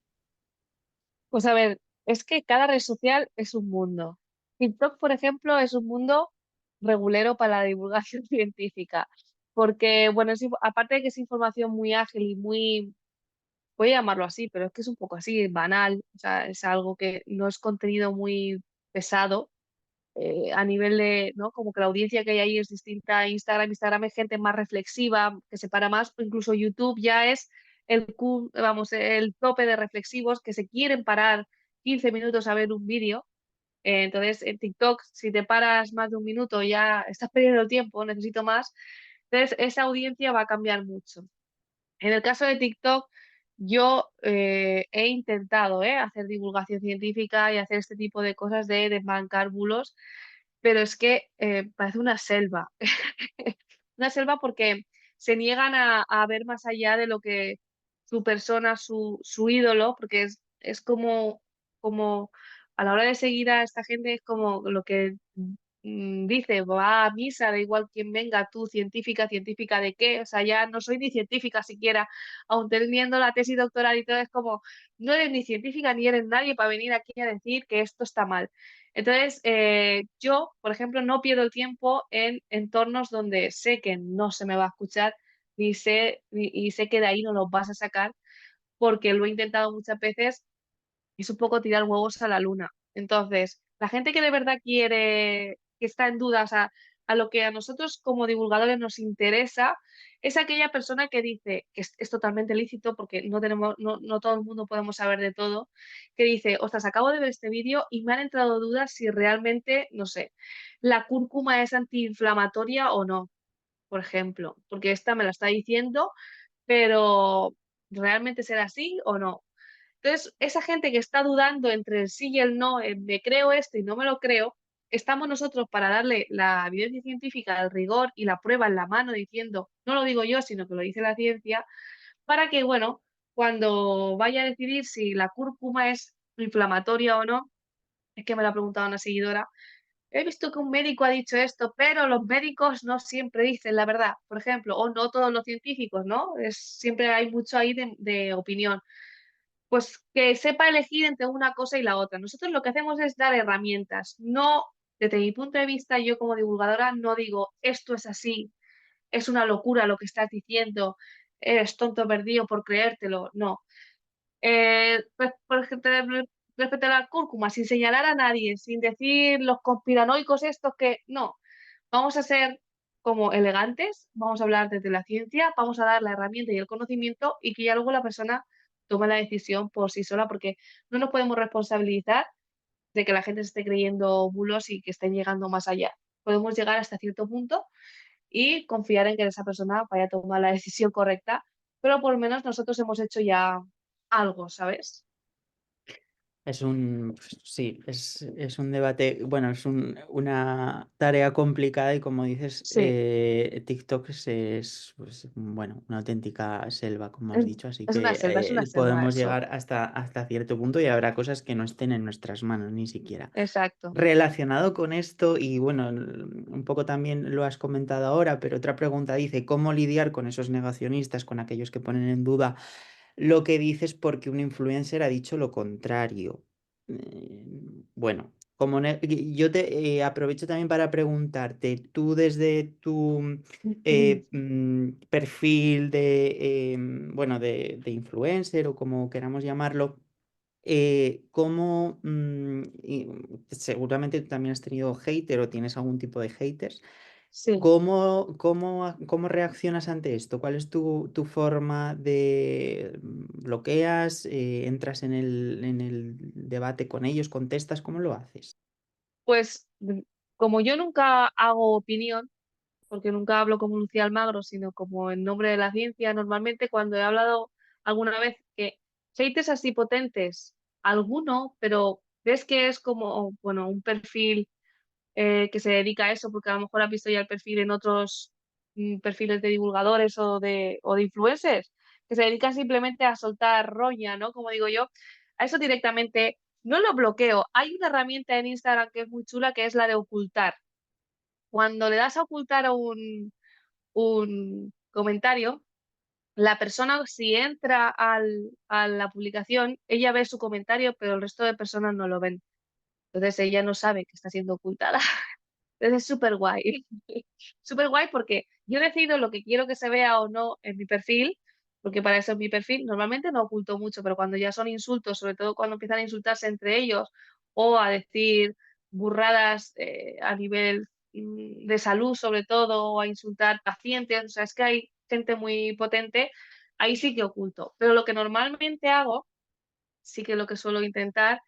B: pues a ver, es que cada red social es un mundo. TikTok, por ejemplo, es un mundo regulero para la divulgación científica, porque, bueno, aparte de que es información muy ágil y muy, voy a llamarlo así, pero es que es un poco así, banal, o sea, es algo que no es contenido muy pesado, a nivel de, ¿no? Como que la audiencia que hay ahí es distinta a Instagram. Instagram es gente más reflexiva, que se para más, o incluso YouTube ya es vamos, el tope de reflexivos que se quieren parar 15 minutos a ver un vídeo. Entonces, en TikTok, si te paras más de un minuto, ya estás perdiendo el tiempo, necesito más. Entonces, esa audiencia va a cambiar mucho. En el caso de TikTok, yo he intentado hacer divulgación científica y hacer este tipo de cosas de desbancar bulos, pero es que parece una selva. Una selva porque se niegan a ver más allá de lo que su persona, su ídolo, porque es como a la hora de seguir a esta gente es como lo que dice, va a misa, da igual quién venga, tú científica, científica de qué, o sea, ya no soy ni científica siquiera, aun teniendo la tesis doctoral y todo, es como, no eres ni científica ni eres nadie para venir aquí a decir que esto está mal. Entonces, yo, por ejemplo, no pierdo el tiempo en entornos donde sé que no se me va a escuchar y sé que de ahí no los vas a sacar porque lo he intentado muchas veces y es un poco tirar huevos a la luna. Entonces, la gente que de verdad quiere, que está en duda, o sea, a lo que a nosotros como divulgadores nos interesa, es aquella persona que dice, que es totalmente lícito porque no todo el mundo podemos saber de todo, que dice, ostras, acabo de ver este vídeo y me han entrado dudas si realmente, no sé, la cúrcuma es antiinflamatoria o no, por ejemplo, porque esta me la está diciendo, pero ¿realmente será así o no? Entonces, esa gente que está dudando entre el sí y el no, me creo esto y no me lo creo, estamos nosotros para darle la evidencia científica, el rigor y la prueba en la mano diciendo, no lo digo yo, sino que lo dice la ciencia, para que, bueno, cuando vaya a decidir si la cúrcuma es inflamatoria o no, es que me lo ha preguntado una seguidora, he visto que un médico ha dicho esto, pero los médicos no siempre dicen la verdad, por ejemplo, o no todos los científicos, ¿no? Siempre hay mucho ahí de opinión pues que sepa elegir entre una cosa y la otra. Nosotros lo que hacemos es dar herramientas. No, desde mi punto de vista, yo como divulgadora no digo esto es así, es una locura lo que estás diciendo, eres tonto perdido por creértelo. No. Por ejemplo, respecto a la cúrcuma, sin señalar a nadie, sin decir los conspiranoicos estos que no. Vamos a ser como elegantes, vamos a hablar desde la ciencia, vamos a dar la herramienta y el conocimiento y que ya luego la persona tome la decisión por sí sola, porque no nos podemos responsabilizar de que la gente se esté creyendo bulos y que estén llegando más allá. Podemos llegar hasta cierto punto y confiar en que esa persona vaya a tomar la decisión correcta, pero por lo menos nosotros hemos hecho ya algo, ¿sabes?
A: Sí, es un debate, bueno, una tarea complicada y como dices,
B: Sí,
A: TikTok pues, bueno, una auténtica selva, como has
B: es,
A: dicho, así
B: es una
A: que
B: selva
A: podemos
B: eso.
A: llegar hasta cierto punto y habrá cosas que no estén en nuestras manos ni siquiera.
B: Exacto.
A: Relacionado con esto, y bueno, un poco también lo has comentado ahora, pero otra pregunta dice, ¿cómo lidiar con esos negacionistas, con aquellos que ponen en duda lo que dices porque un influencer ha dicho lo contrario? Eh, bueno, yo te aprovecho también para preguntarte, tú desde tu perfil bueno, de influencer o como queramos llamarlo, seguramente tú también has tenido hater o tienes algún tipo de haters.
B: Sí.
A: ¿Cómo reaccionas ante esto? ¿Cuál es tu forma de bloqueas, entras en el debate con ellos, contestas? ¿Cómo lo haces?
B: Pues como yo nunca hago opinión, porque nunca hablo como Lucía Almagro, sino como en nombre de la ciencia, normalmente cuando he hablado alguna vez que haters así potentes, alguno, pero ves que es como, bueno, un perfil que se dedica a eso, porque a lo mejor has visto ya el perfil en otros perfiles de divulgadores o de influencers, que se dedican simplemente a soltar roña, ¿no? Como digo yo, a eso directamente no lo bloqueo. Hay una herramienta en Instagram que es muy chula, que es la de ocultar. Cuando le das a ocultar un comentario, la persona si entra a la publicación, ella ve su comentario, pero el resto de personas no lo ven. Entonces ella no sabe que está siendo ocultada. Entonces es súper guay. Súper guay porque yo decido lo que quiero que se vea o no en mi perfil, porque para eso es mi perfil. Normalmente no oculto mucho, pero cuando ya son insultos, sobre todo cuando empiezan a insultarse entre ellos o a decir burradas a nivel de salud, sobre todo, o a insultar pacientes, o sea, es que hay gente muy potente, ahí sí que oculto. Pero lo que normalmente hago sí que lo que suelo intentar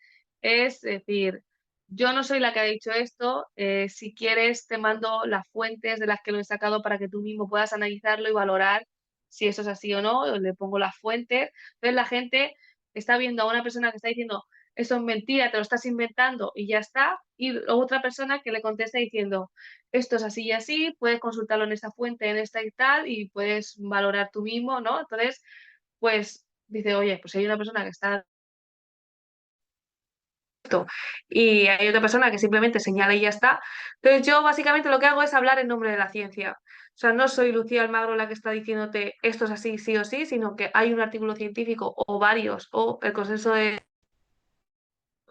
B: es decir, yo no soy la que ha dicho esto, si quieres te mando las fuentes de las que lo he sacado para que tú mismo puedas analizarlo y valorar si eso es así o no, le pongo las fuentes. Entonces la gente está viendo a una persona que está diciendo, eso es mentira, te lo estás inventando y ya está, y luego otra persona que le contesta diciendo, esto es así y así, puedes consultarlo en esta fuente, en esta y tal, y puedes valorar tú mismo, ¿no? Entonces, pues dice, oye, pues si hay una persona que está y hay otra persona que simplemente señala y ya está. Entonces yo básicamente lo que hago es hablar en nombre de la ciencia. O sea, no soy Lucía Almagro la que está diciéndote esto es así, sí o sí, sino que hay un artículo científico o varios o el consenso de...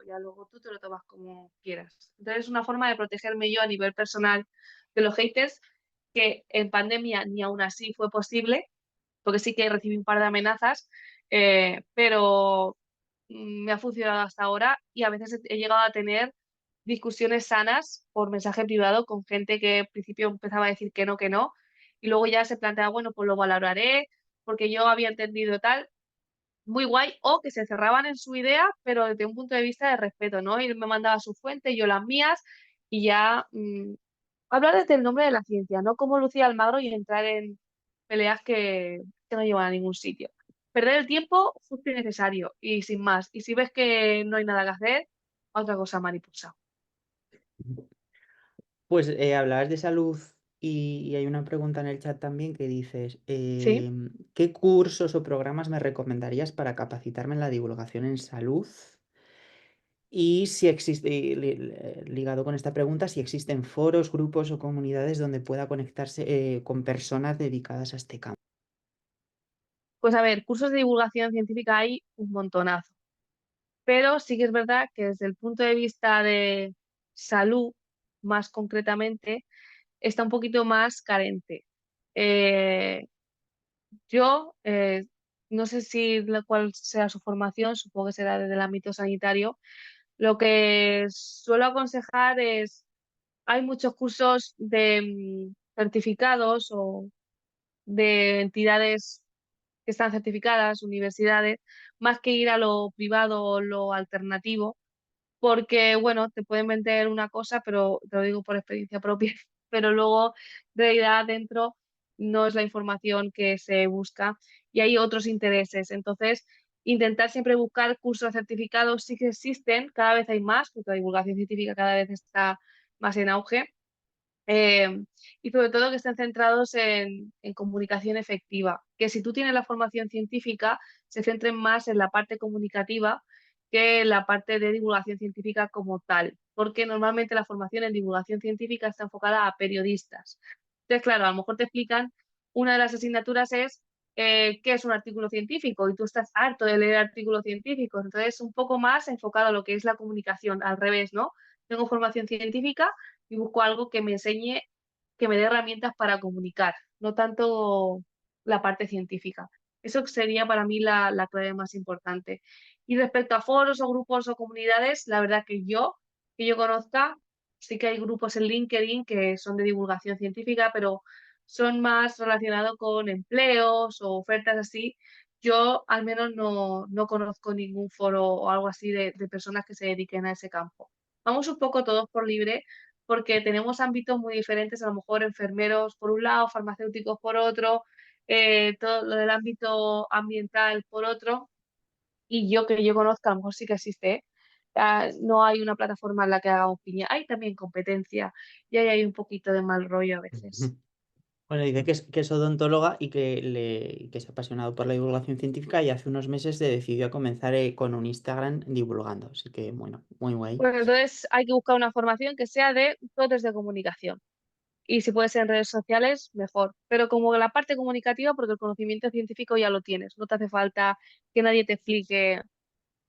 B: Ya luego tú te lo tomas como quieras. Entonces es una forma de protegerme yo a nivel personal de los haters que en pandemia ni aún así fue posible, porque sí que recibí un par de amenazas, pero me ha funcionado hasta ahora y a veces he llegado a tener discusiones sanas por mensaje privado con gente que al principio empezaba a decir que no, y luego ya se plantea, bueno, pues lo valoraré porque yo había entendido tal, muy guay, o que se cerraban en su idea, pero desde un punto de vista de respeto, ¿no? Y él me mandaba su fuente, yo las mías, y ya hablar desde el nombre de la ciencia, no como Lucía Almagro y entrar en peleas que no llevan a ningún sitio. Perder el tiempo justo y necesario, y sin más. Y si ves que no hay nada que hacer, otra cosa mariposa.
A: Pues hablabas de salud y hay una pregunta en el chat también que dices,
B: Sí.
A: ¿qué cursos o programas me recomendarías para capacitarme en la divulgación en salud? Y si existe, ligado con esta pregunta, si existen foros, grupos o comunidades donde pueda conectarse con personas dedicadas a este campo.
B: Pues a ver, cursos de divulgación científica hay un montonazo, pero sí que es verdad que desde el punto de vista de salud, más concretamente, está un poquito más carente. Eh, yo no sé si cuál sea su formación, supongo que será desde el ámbito sanitario. Lo que suelo aconsejar es, hay muchos cursos de certificados o de entidades que están certificadas, universidades, más que ir a lo privado o lo alternativo, porque, bueno, te pueden vender una cosa, pero te lo digo por experiencia propia, pero luego, de realidad, dentro no es la información que se busca y hay otros intereses. Entonces, intentar siempre buscar cursos certificados sí que existen, cada vez hay más, porque la divulgación científica cada vez está más en auge, eh, y sobre todo que estén centrados en comunicación efectiva, que si tú tienes la formación científica, se centren más en la parte comunicativa que en la parte de divulgación científica como tal, porque normalmente la formación en divulgación científica está enfocada a periodistas. Entonces, claro, a lo mejor te explican, una de las asignaturas es qué es un artículo científico y tú estás harto de leer artículos científicos, entonces un poco más enfocado a lo que es la comunicación, al revés, ¿no? Tengo formación científica y busco algo que me enseñe, que me dé herramientas para comunicar, no tanto la parte científica. Eso sería para mí la clave más importante. Y respecto a foros o grupos o comunidades, la verdad que yo conozca, Sí que hay grupos en LinkedIn que son de divulgación científica, pero son más relacionados con empleos o ofertas así. Yo al menos no conozco ningún foro o algo así de personas que se dediquen a ese campo. Vamos un poco todos por libre porque tenemos ámbitos muy diferentes, a lo mejor enfermeros por un lado, farmacéuticos por otro, todo lo del ámbito ambiental por otro. Y yo que yo conozca, a lo mejor sí que existe, ¿eh? No hay una plataforma en la que hagamos piña. Hay también competencia y ahí hay un poquito de mal rollo a veces.
A: Ujú. Bueno, dice que es odontóloga y que es apasionado por la divulgación científica y hace unos meses se decidió a comenzar con un Instagram divulgando. Así que, bueno, muy guay.
B: Bueno, entonces hay que buscar una formación que sea de dotes de comunicación. Y si puede ser en redes sociales, mejor. Pero como la parte comunicativa, porque el conocimiento científico ya lo tienes. No te hace falta que nadie te explique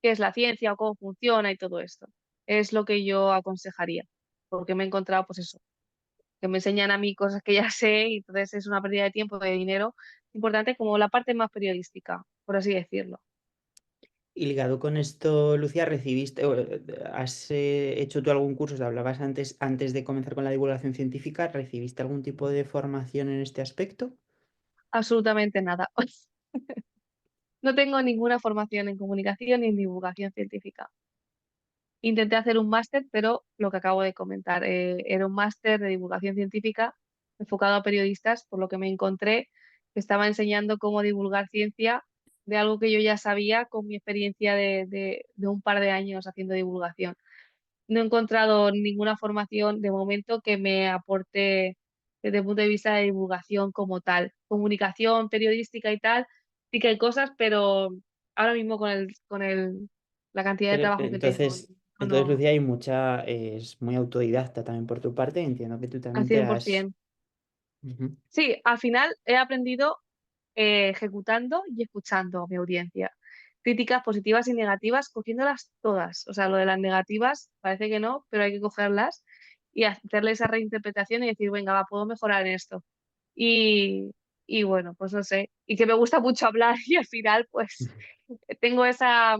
B: qué es la ciencia o cómo funciona y todo esto. Es lo que yo aconsejaría. Porque me he encontrado, pues eso, que me enseñan a mí cosas que ya sé y entonces es una pérdida de tiempo, de dinero, importante como la parte más periodística, por así decirlo.
A: Y ligado con esto, Lucía, ¿has hecho tú algún curso? Hablabas antes de comenzar con la divulgación científica, ¿recibiste algún tipo de formación en este aspecto?
B: Absolutamente nada. No tengo ninguna formación en comunicación ni en divulgación científica. Intenté hacer un máster, pero lo que acabo de comentar, era un máster de divulgación científica enfocado a periodistas, por lo que me encontré que estaba enseñando cómo divulgar ciencia de algo que yo ya sabía con mi experiencia de un par de años haciendo divulgación. No he encontrado ninguna formación de momento que me aporte desde el punto de vista de divulgación como tal. Comunicación periodística y tal, sí que hay cosas, pero ahora mismo la cantidad de
A: Pero,
B: trabajo que tengo,
A: entonces,
B: no,
A: Lucía, hay mucha, es muy autodidacta también por tu parte. Entiendo que tú
B: al
A: también te has...
B: 100%.
A: Ujú.
B: Sí, al final he aprendido ejecutando y escuchando a mi audiencia. Críticas positivas y negativas, cogiéndolas todas. O sea, lo de las negativas parece que no, pero hay que cogerlas y hacerle esa reinterpretación y decir, venga, va, puedo mejorar en esto. Y, y bueno, pues no sé. Y que me gusta mucho hablar y al final, pues tengo esa...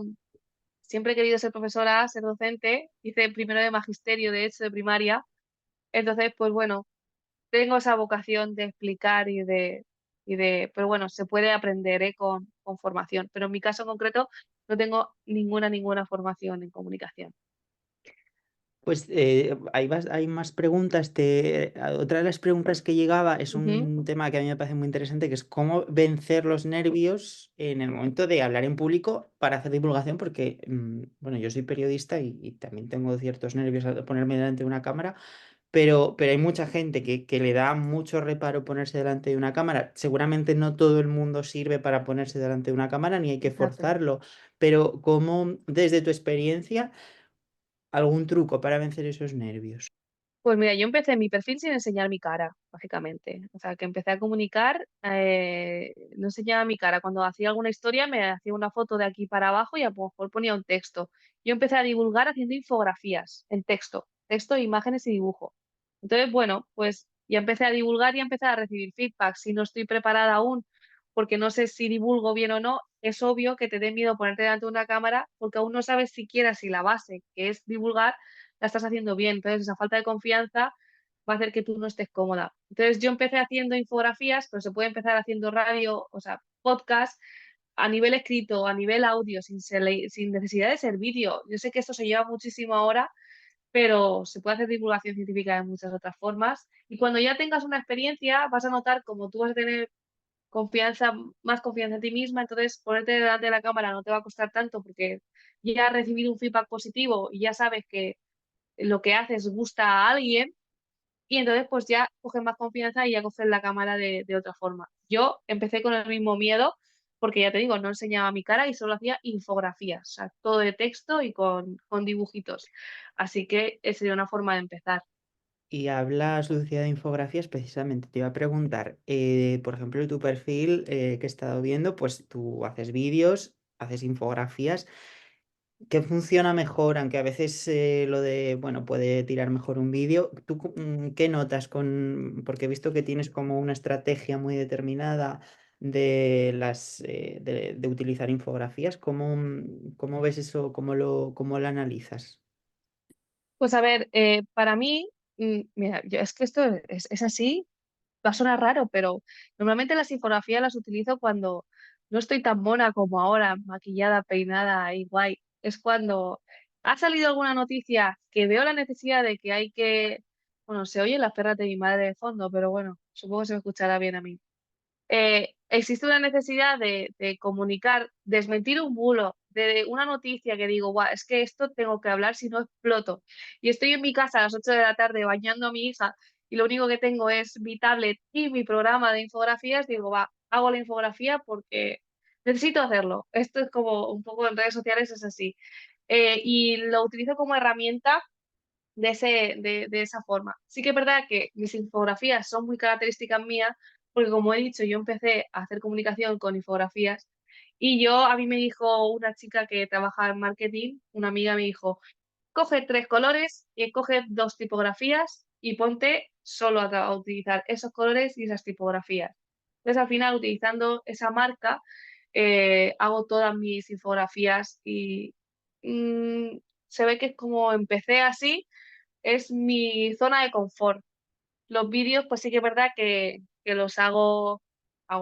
B: Siempre he querido ser profesora, ser docente. Hice primero de magisterio, de hecho, de primaria. Entonces, pues bueno, tengo esa vocación de explicar pero bueno, se puede aprender, con formación. Pero en mi caso en concreto no tengo ninguna formación en comunicación.
A: Pues hay más preguntas. Otra de las preguntas que llegaba es
B: Ujú,
A: un tema que a mí me parece muy interesante, que es cómo vencer los nervios en el momento de hablar en público para hacer divulgación, porque, bueno, yo soy periodista y también tengo ciertos nervios al ponerme delante de una cámara. Pero hay mucha gente que le da mucho reparo ponerse delante de una cámara. Seguramente no todo el mundo sirve para ponerse delante de una cámara, ni hay que
B: exacto.
A: forzarlo. Pero ¿cómo, desde tu experiencia, algún truco para vencer esos nervios?
B: Pues mira, yo empecé mi perfil sin enseñar mi cara, básicamente. O sea, que empecé a comunicar, no enseñaba mi cara. Cuando hacía alguna historia me hacía una foto de aquí para abajo y a lo mejor ponía un texto. Yo empecé a divulgar haciendo infografías en texto, imágenes y dibujo. Entonces, bueno, pues ya empecé a divulgar y empecé a recibir feedback. Si no estoy preparada aún, porque no sé si divulgo bien o no, es obvio que te dé miedo ponerte delante de una cámara porque aún no sabes siquiera si la base, que es divulgar, la estás haciendo bien. Entonces, esa falta de confianza va a hacer que tú no estés cómoda. Entonces, yo empecé haciendo infografías, pero se puede empezar haciendo radio, o sea, podcast a nivel escrito, a nivel audio, sin necesidad de ser vídeo. Yo sé que esto se lleva muchísimo ahora, pero se puede hacer divulgación científica de muchas otras formas. Y cuando ya tengas una experiencia, vas a notar como tú vas a tener confianza, más confianza en ti misma, entonces ponerte delante de la cámara no te va a costar tanto porque ya has recibido un feedback positivo y ya sabes que lo que haces gusta a alguien y entonces pues ya coges más confianza y ya coges la cámara de otra forma. Yo empecé con el mismo miedo porque ya te digo, no enseñaba mi cara y solo hacía infografías, o sea, todo de texto y con dibujitos. Así que esa sería una forma de empezar.
A: Y hablas, Lucía, de infografías, precisamente te iba a preguntar, por ejemplo, en tu perfil que he estado viendo, pues tú haces vídeos, haces infografías. ¿Qué funciona mejor? Aunque a veces lo de, bueno, puede tirar mejor un vídeo. ¿Tú qué notas porque he visto que tienes como una estrategia muy determinada de utilizar infografías? ¿Cómo ves eso? ¿Cómo lo analizas?
B: Pues a ver, para mí, mira, es que esto es así, va a sonar raro, pero normalmente las infografías las utilizo cuando no estoy tan mona como ahora, maquillada, peinada y guay. Es cuando ha salido alguna noticia que veo la necesidad de que hay que, bueno, se oyen las perras de mi madre de fondo, pero bueno, supongo que se me escuchará bien a mí. Existe una necesidad de comunicar, desmentir un bulo, de una noticia que digo, guau, es que esto tengo que hablar si no exploto. Y estoy en mi casa a las 8 de la tarde bañando a mi hija y lo único que tengo es mi tablet y mi programa de infografías, digo, va, hago la infografía porque necesito hacerlo. Esto es como un poco en redes sociales, es así. Y lo utilizo como herramienta de esa forma. Sí que es verdad que mis infografías son muy características mías, porque como he dicho, yo empecé a hacer comunicación con infografías y a mí me dijo una chica que trabaja en marketing, una amiga me dijo, coge 3 colores y coge 2 tipografías y ponte solo a utilizar esos colores y esas tipografías. Entonces al final utilizando esa marca hago todas mis infografías y mm, se ve que es como empecé así, es mi zona de confort. Los vídeos, pues sí que es verdad que los hago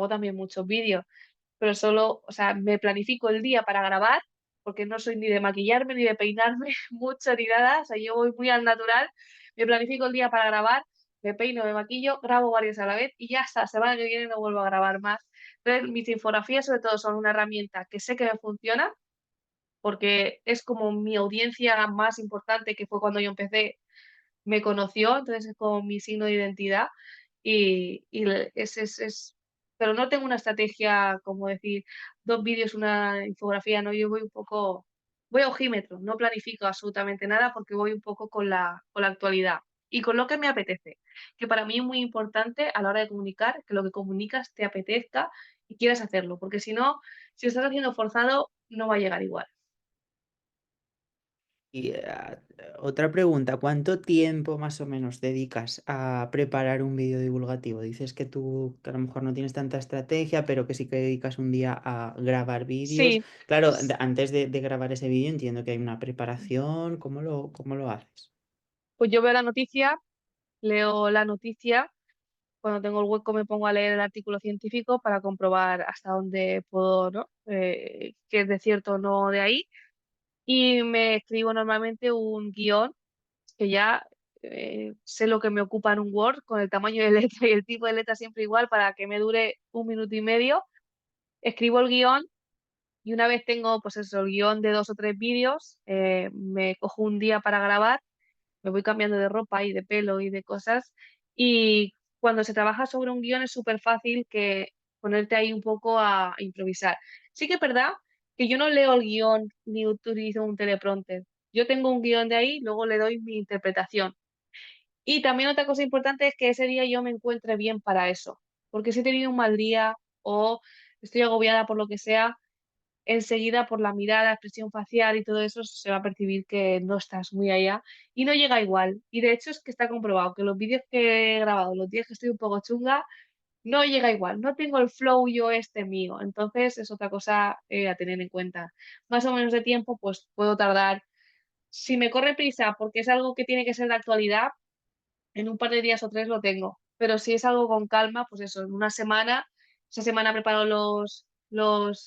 B: también muchos vídeos, pero solo, o sea, me planifico el día para grabar, porque no soy ni de maquillarme ni de peinarme mucho ni nada, o sea, yo voy muy al natural, me planifico el día para grabar, me peino, me maquillo, grabo varios a la vez y ya hasta la semana que viene no vuelvo a grabar más. Entonces, mis infografías sobre todo son una herramienta que sé que me funciona, porque es como mi audiencia más importante, que fue cuando yo empecé, me conoció, entonces es como mi signo de identidad pero no tengo una estrategia como decir 2 vídeos, una infografía, no, yo voy un poco, voy a ojímetro, no planifico absolutamente nada porque voy un poco con la actualidad y con lo que me apetece, que para mí es muy importante a la hora de comunicar, que lo que comunicas te apetezca y quieras hacerlo, porque si no, si lo estás haciendo forzado, no va a llegar igual.
A: Y otra pregunta, ¿cuánto tiempo más o menos dedicas a preparar un vídeo divulgativo? Dices que tú que a lo mejor no tienes tanta estrategia, pero que sí que dedicas un día a grabar vídeos.
B: Sí,
A: Claro, antes de grabar ese vídeo entiendo que hay una preparación. ¿Cómo lo haces?
B: pues yo veo la noticia, leo la noticia. Cuando tengo el hueco me pongo a leer el artículo científico para comprobar hasta dónde puedo, ¿no? Que es de cierto o no de ahí. Y me escribo normalmente un guión que ya sé lo que me ocupa en un Word con el tamaño de letra y el tipo de letra siempre igual para que me dure 1 minuto y medio. Escribo el guión y una vez tengo pues eso, el guión de 2 o 3 vídeos, me cojo un día para grabar, me voy cambiando de ropa y de pelo y de cosas. Y cuando se trabaja sobre un guión es súper fácil que ponerte ahí un poco a improvisar. Sí que es verdad que yo no leo el guión ni utilizo un teleprompter. Yo tengo un guión de ahí, luego le doy mi interpretación. Y también otra cosa importante es que ese día yo me encuentre bien para eso. Porque si he tenido un mal día o estoy agobiada por lo que sea, enseguida por la mirada, expresión facial y todo eso se va a percibir que no estás muy allá y no llega igual. Y de hecho es que está comprobado que los vídeos que he grabado, los días que estoy un poco chunga, no llega igual, no tengo el flow yo este mío. Entonces es otra cosa a tener en cuenta. Más o menos de tiempo, pues puedo tardar. Si me corre prisa porque es algo que tiene que ser de actualidad, en un par de días o 3 lo tengo. Pero si es algo con calma, pues eso, en una semana, esa semana preparo los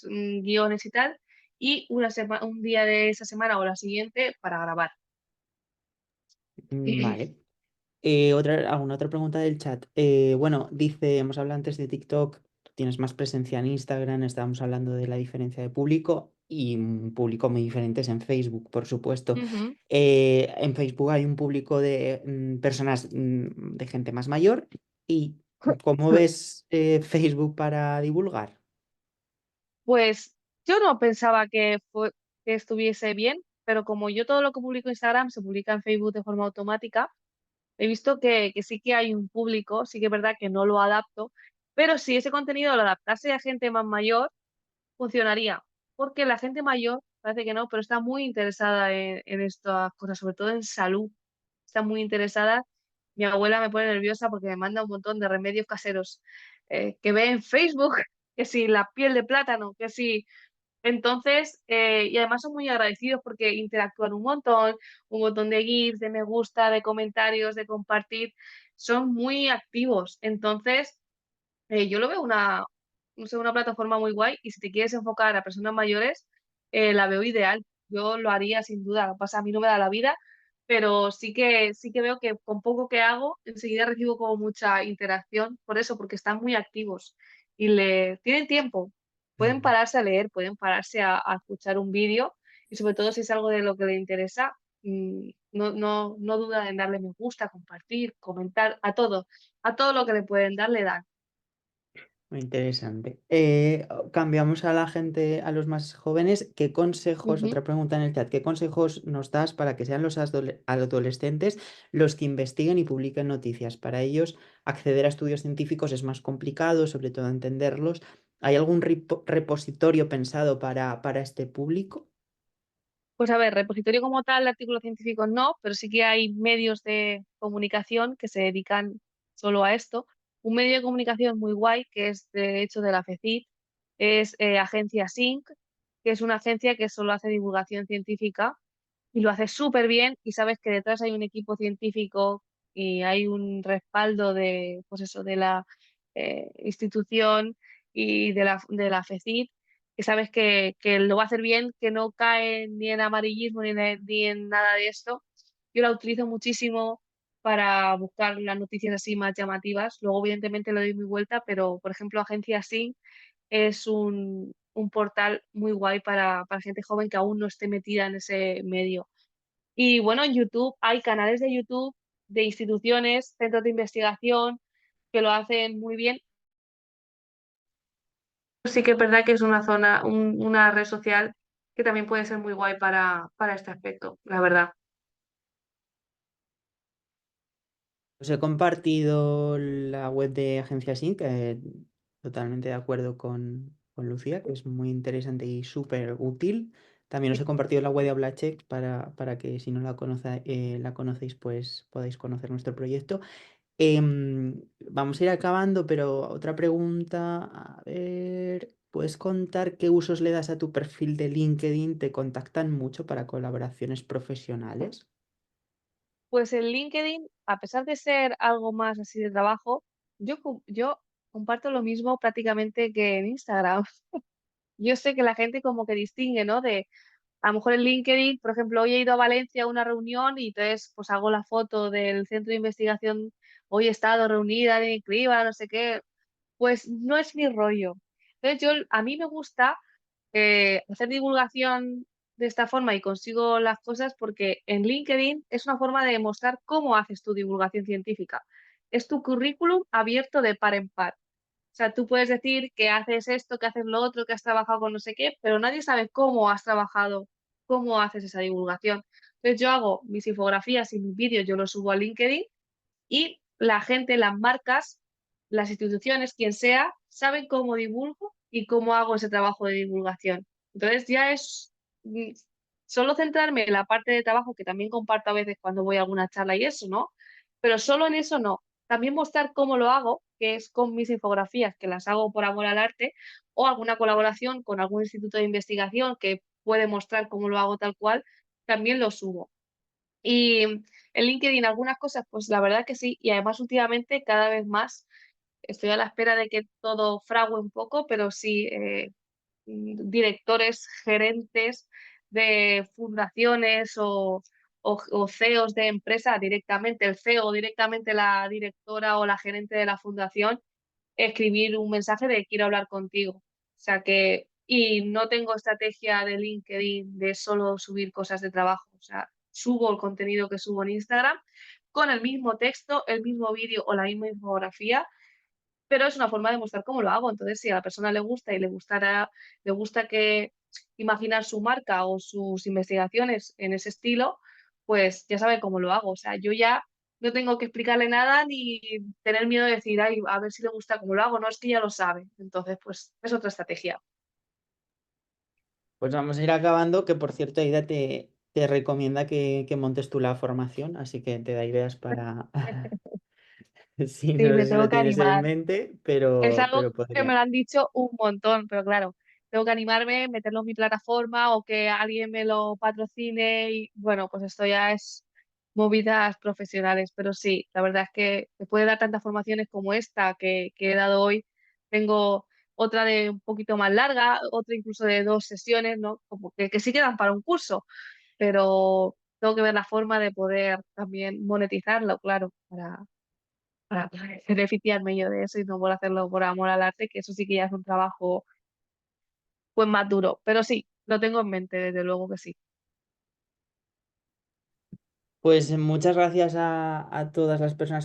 B: guiones y tal, y un día de esa semana o la siguiente para grabar.
A: Vale. ¿Alguna otra pregunta del chat? Bueno, dice, hemos hablado antes de TikTok, tú tienes más presencia en Instagram, estábamos hablando de la diferencia de público y un público muy diferente es en Facebook, por supuesto.
B: Ujú.
A: En Facebook hay un público de personas de gente más mayor y ¿cómo ves Facebook para divulgar?
B: Pues yo no pensaba que estuviese bien, pero como yo todo lo que publico en Instagram se publica en Facebook de forma automática, he visto que sí que hay un público, sí que es verdad que no lo adapto, pero si ese contenido lo adaptase a gente más mayor, funcionaría, porque la gente mayor, parece que no, pero está muy interesada en estas cosas, sobre todo en salud, está muy interesada. Mi abuela me pone nerviosa porque me manda un montón de remedios caseros que ve en Facebook, que si la piel de plátano, que si Entonces, y además son muy agradecidos porque interactúan un montón de GIFs, de me gusta, de comentarios, de compartir, son muy activos. Entonces, yo lo veo no sé, una plataforma muy guay y si te quieres enfocar a personas mayores, la veo ideal. Yo lo haría sin duda. Lo que pasa, a mí no me da la vida, pero sí que veo que con poco que hago, enseguida recibo como mucha interacción por eso, porque están muy activos y le tienen tiempo. Pueden pararse a leer, pueden pararse a escuchar un vídeo y sobre todo si es algo de lo que le interesa, no duda en darle me gusta, compartir, comentar, a todo lo que le pueden dar, le dan.
A: Muy interesante. Cambiamos a la gente, a los más jóvenes. ¿Qué consejos,
B: Ujú.
A: otra pregunta en el chat, qué consejos nos das para que sean los adolescentes los que investiguen y publiquen noticias? Para ellos, acceder a estudios científicos es más complicado, sobre todo entenderlos. ¿Hay algún repositorio pensado para este público?
B: Pues a ver, repositorio como tal de artículos científicos no, pero sí que hay medios de comunicación que se dedican solo a esto. Un medio de comunicación muy guay, que es de hecho de la FECIT, es Agencia Sync, que es una agencia que solo hace divulgación científica y lo hace súper bien y sabes que detrás hay un equipo científico y hay un respaldo de, pues eso, de la institución y de la FECIT, que sabes que lo va a hacer bien, que no cae ni en amarillismo ni en nada de esto. Yo la utilizo muchísimo para buscar las noticias así más llamativas. Luego, evidentemente, le doy mi vuelta, pero, por ejemplo, Agencia Sync es un portal muy guay para gente joven que aún no esté metida en ese medio. Y bueno, en YouTube hay canales de YouTube de instituciones, centros de investigación que lo hacen muy bien. Sí que es verdad que es una zona, una red social que también puede ser muy guay para este aspecto, la verdad.
A: Os he compartido la web de Agencia Sync, totalmente de acuerdo con Lucía, que es muy interesante y súper útil. También os he compartido la web de Ablacheck para que si no la conocéis, pues podáis conocer nuestro proyecto. Vamos a ir acabando, pero otra pregunta, a ver, ¿puedes contar qué usos le das a tu perfil de LinkedIn? ¿Te contactan mucho para colaboraciones profesionales?
B: Pues en LinkedIn, a pesar de ser algo más así de trabajo, yo comparto lo mismo prácticamente que en Instagram. Yo sé que la gente como que distingue, ¿no? De a lo mejor en LinkedIn, por ejemplo, hoy he ido a Valencia a una reunión y entonces pues hago la foto del centro de investigación, hoy he estado reunida en Criba, no sé qué, pues no es mi rollo. Entonces a mí me gusta hacer divulgación de esta forma y consigo las cosas porque en LinkedIn es una forma de mostrar cómo haces tu divulgación científica. Es tu currículum abierto de par en par. O sea, tú puedes decir que haces esto, que haces lo otro, que has trabajado con no sé qué, pero nadie sabe cómo has trabajado, cómo haces esa divulgación. Entonces yo hago mis infografías y mis vídeos, yo los subo a LinkedIn y la gente, las marcas, las instituciones, quien sea, saben cómo divulgo y cómo hago ese trabajo de divulgación. Entonces ya es solo centrarme en la parte de trabajo que también comparto a veces cuando voy a alguna charla y eso, ¿no? Pero solo en eso no. También mostrar cómo lo hago, que es con mis infografías, que las hago por amor al arte, o alguna colaboración con algún instituto de investigación que puede mostrar cómo lo hago tal cual, también lo subo. Y en LinkedIn algunas cosas, pues la verdad que sí, y además últimamente cada vez más estoy a la espera de que todo frague un poco, pero sí, directores, gerentes de fundaciones o CEOs de empresa directamente, el CEO o directamente la directora o la gerente de la fundación, escribir un mensaje de quiero hablar contigo. O sea que, y no tengo estrategia de LinkedIn de solo subir cosas de trabajo. O sea, subo el contenido que subo en Instagram con el mismo texto, el mismo vídeo o la misma infografía, pero es una forma de mostrar cómo lo hago. Entonces, si a la persona le gusta y le gusta que imaginar su marca o sus investigaciones en ese estilo, pues ya sabe cómo lo hago. O sea, yo ya no tengo que explicarle nada ni tener miedo de decir, ay, a ver si le gusta cómo lo hago. No, es que ya lo sabe. Entonces, pues es otra estrategia.
A: Pues vamos a ir acabando, que por cierto, Aida te recomienda que montes tú la formación, así que te da ideas para, sí,
B: Sí,
A: no
B: me
A: sé si
B: tengo
A: lo
B: que
A: tienes en
B: animar.
A: mente,
B: Es algo
A: pero
B: que me
A: podría.
B: lo han dicho un montón, pero claro. tengo que animarme, meterlo en mi plataforma o que alguien me lo patrocine y bueno, pues esto ya es movidas profesionales, pero sí, la verdad es que después de dar tantas formaciones como esta que he dado hoy, tengo otra de un poquito más larga, otra incluso de 2 sesiones, ¿no? Como que sí quedan para un curso, pero tengo que ver la forma de poder también monetizarlo, claro, para poder beneficiarme yo de eso y no por hacerlo por amor al arte, que eso sí que ya es un trabajo pues más duro, pero sí, lo tengo en mente, desde luego que sí.
A: Pues muchas gracias a todas las personas